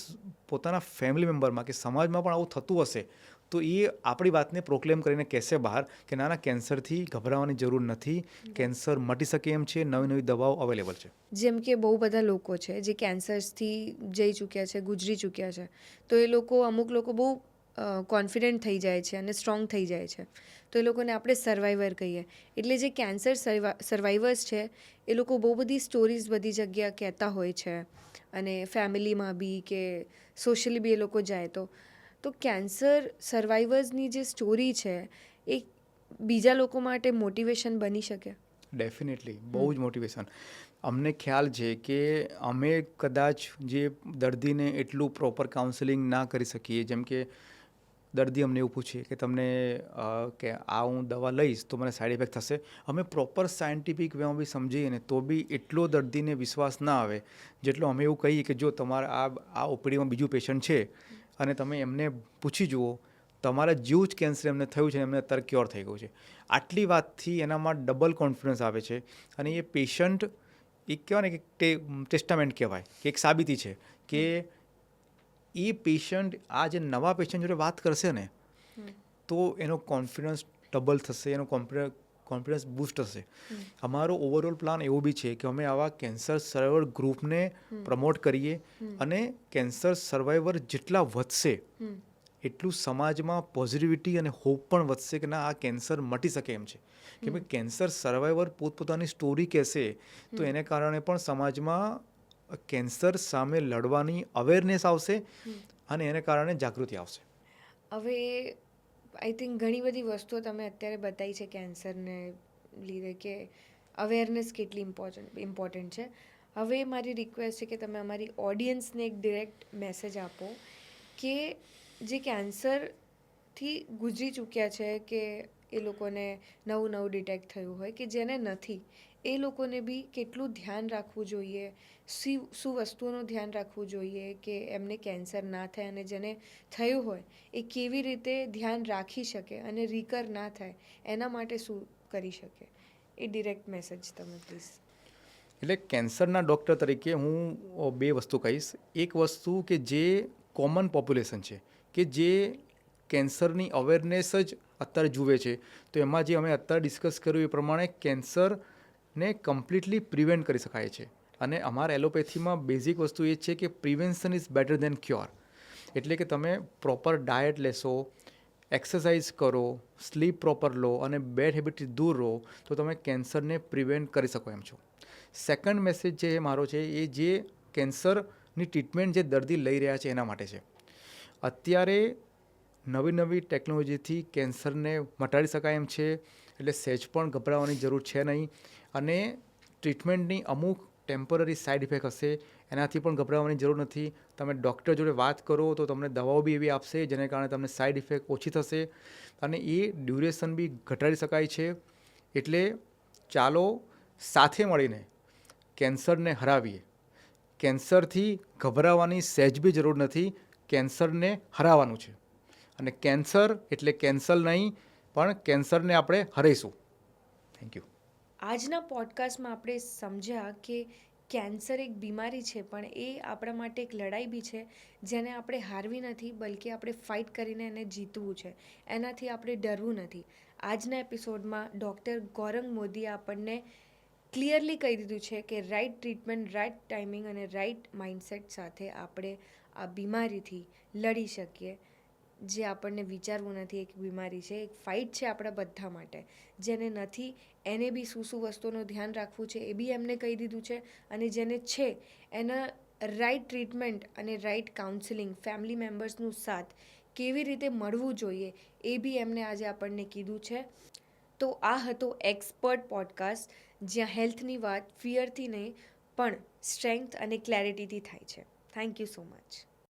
પોતાના ફેમિલી મેમ્બરમાં કે સમાજમાં પણ આવું થતું હશે તો એ આપણી વાતને પ્રોક્લેમ કરીને કહેશે બહાર કે ના કેન્સરથી ગભરાવાની જરૂર નથી, કેન્સર મટી શકે એમ છે, નવી નવી દવાઓ અવેલેબલ છે. જેમ કે બહુ બધા લોકો છે જે કેન્સરથી જઈ ચૂક્યા છે, ગુજરી ચૂક્યા છે, તો એ લોકો અમુક લોકો બહુ કોન્ફિડન્ટ થઈ જાય છે અને સ્ટ્રોંગ થઈ જાય છે, તો એ લોકોને આપણે સર્વાઈવર કહીએ. એટલે જે કેન્સર સર્વાઈવર્સ છે એ લોકો બહુ બધી સ્ટોરીઝ બધી જગ્યા કહેતા હોય છે અને ફેમિલીમાં બી કે સોશિયલી બી એ લોકો જાય તો કેન્સર સર્વાઈવર્સની જે સ્ટોરી છે એ બીજા લોકો માટે મોટિવેશન બની શકે? ડેફિનેટલી બહુ જ મોટિવેશન. અમને ખ્યાલ છે કે અમે કદાચ જે દર્દીને એટલું પ્રોપર કાઉન્સેલિંગ ના કરી શકીએ, જેમ કે દર્દી અમને એવું પૂછે કે તમને કે આ હું દવા લઈશ તો મને સાઈડ ઇફેક્ટ થશે, અમે પ્રોપર સાયન્ટિફિક વેમાં બી સમજીએ ને તો બી એટલો દર્દીને વિશ્વાસ ના આવે જેટલો અમે એવું કહીએ કે જો તમારા આ ઓપીડીમાં બીજું પેશન્ટ છે અને તમે એમને પૂછી જુઓ, તમારા જેવું જ કેન્સર એમને થયું છે, એમને અત્યારે ક્યોર થઈ ગયું છે. આટલી વાતથી એનામાં ડબલ કોન્ફિડન્સ આવે છે અને એ પેશન્ટ એક કહેવાય ને કે ટેસ્ટામેન્ટ કહેવાય કે એક સાબિતી છે કે એ પેશન્ટ આ જે નવા પેશન્ટ જોડે વાત કરશે ને તો એનો કોન્ફિડન્સ ડબલ થશે, એનો કોન્ફિડન્સ બૂસ્ટ થશે. અમારો ઓવરઓલ પ્લાન એવો બી છે કે અમે આવા કેન્સર સર્વાઈવર ગ્રુપને પ્રમોટ કરીએ અને કેન્સર સર્વાઈવર જેટલા વધશે એટલું સમાજમાં પોઝિટિવિટી અને હોપ પણ વધશે કે ના આ કેન્સર મટી શકે એમ છે. કેમ કે કેન્સર સર્વાઈવર પોતપોતાની સ્ટોરી કહેશે તો એને કારણે પણ સમાજમાં કેન્સર સામે લડવાની અવેરનેસ આવશે અને એને કારણે જાગૃતિ આવશે. હવે આઈ થિંક ઘણી બધી વસ્તુઓ તમે અત્યારે બતાવી છે કેન્સરને લીધે કે અવેરનેસ કેટલી ઇમ્પોર્ટન્ટ છે. હવે મારી રિક્વેસ્ટ છે કે તમે અમારી ઓડિયન્સને એક ડિરેક્ટ મેસેજ આપો કે જે કેન્સરથી ગુજરી ચૂક્યા છે કે એ લોકોને નવું ડિટેક્ટ થયું હોય કે જેને નથી, એ લોકોને બી કેટલું ધ્યાન રાખવું જોઈએ, શું વસ્તુઓનું ધ્યાન રાખવું જોઈએ કે એમને કેન્સર ના થાય અને જેને થયું હોય એ કેવી રીતે ધ્યાન રાખી શકે અને રિકર ના થાય એના માટે શું કરી શકે, એ ડિરેક્ટ મેસેજ તમે પ્લીઝ. એટલે કેન્સરના ડૉક્ટર તરીકે હું બે વસ્તુ કહીશ. એક વસ્તુ કે જે કોમન પોપ્યુલેશન છે કે જે કેન્સરની અવેરનેસ જ અત્યારે જુએ છે, તો એમાં જે અમે અત્યારે ડિસ્કસ કર્યું એ પ્રમાણે કેન્સરને કમ્પ્લીટલી પ્રિવેન્ટ કરી શકાય છે. અને અમારા એલોપેથીમાં બેઝિક વસ્તુ એ છે કે prevention is better than cure. એટલે કે તમે પ્રોપર ડાયટ લેશો, એક્સરસાઇઝ કરો, સ્લીપ પ્રોપર લો અને બેડ હેબિટથી દૂર રહો તો તમે કેન્સરને પ્રિવેન્ટ કરી શકો એમ છો. સેકન્ડ મેસેજ જે મારો છે એ જે કેન્સરની ટ્રીટમેન્ટ જે દર્દી લઈ રહ્યા છે એના માટે છે. અત્યારે નવી ટેકનોલોજીથી કેન્સરને મટાડી શકાય એમ છે, એટલે સહેજ પણ ગભરાવાની જરૂર છે નહીં. અને ટ્રીટમેન્ટની અમુક ટેમ્પરરી સાઇડ ઇફેક્ટ હશે, એનાથી પણ ગભરાવાની જરૂર નથી. તમે ડૉક્ટર જોડે વાત કરો તો તમને દવાઓ બી એવી આપશે જેને કારણે તમને સાઇડ ઇફેક્ટ ઓછી થશે અને એ ડ્યુરેશન બી ઘટાડી શકાય છે. એટલે ચાલો સાથે મળીને કેન્સરને હરાવીએ. કેન્સરથી ગભરાવાની સહેજ બી જરૂર નથી, કેન્સરને હરાવવાનું છે. અને કેન્સર એટલે કેન્સર નહીં પણ કેન્સરને આપણે હરાઈશું. Thank you. આજના પોડકાસ્ટમાં આપણે સમજ્યા કે કેન્સર એક બીમારી છે પણ એ આપણા માટે એક લડાઈ બી છે જેને આપણે હારવી નથી બલકે આપણે ફાઇટ કરીને એને જીતવું છે. એનાથી આપણે ડરવું નથી. આજના એપિસોડમાં ડૉક્ટર ગૌરંગ મોદીએ આપણને ક્લિયરલી કહી દીધું છે કે રાઇટ ટ્રીટમેન્ટ, રાઇટ ટાઈમિંગ અને રાઇટ માઇન્ડસેટ સાથે આપણે આ બીમારીથી લડી શકીએ. જે આપણને વિચારવું નથી એક બીમારી છે, એક ફાઇટ છે આપણા બધા માટે. જેને નથી એને બી શું વસ્તુઓનું ધ્યાન રાખવું છે એ બી એમને કહી દીધું છે અને જેને છે એના રાઇટ ટ્રીટમેન્ટ અને રાઇટ કાઉન્સેલિંગ, ફેમિલી મેમ્બર્સનું સાથ કેવી રીતે મળવું જોઈએ એ બી એમને આજે આપણને કીધું છે. તો આ હતો એક્સપર્ટ પોડકાસ્ટ જ્યાં હેલ્થની વાત ફિયરથી નહીં પણ સ્ટ્રેન્થ અને ક્લેરિટીથી થાય છે. Thank you so much.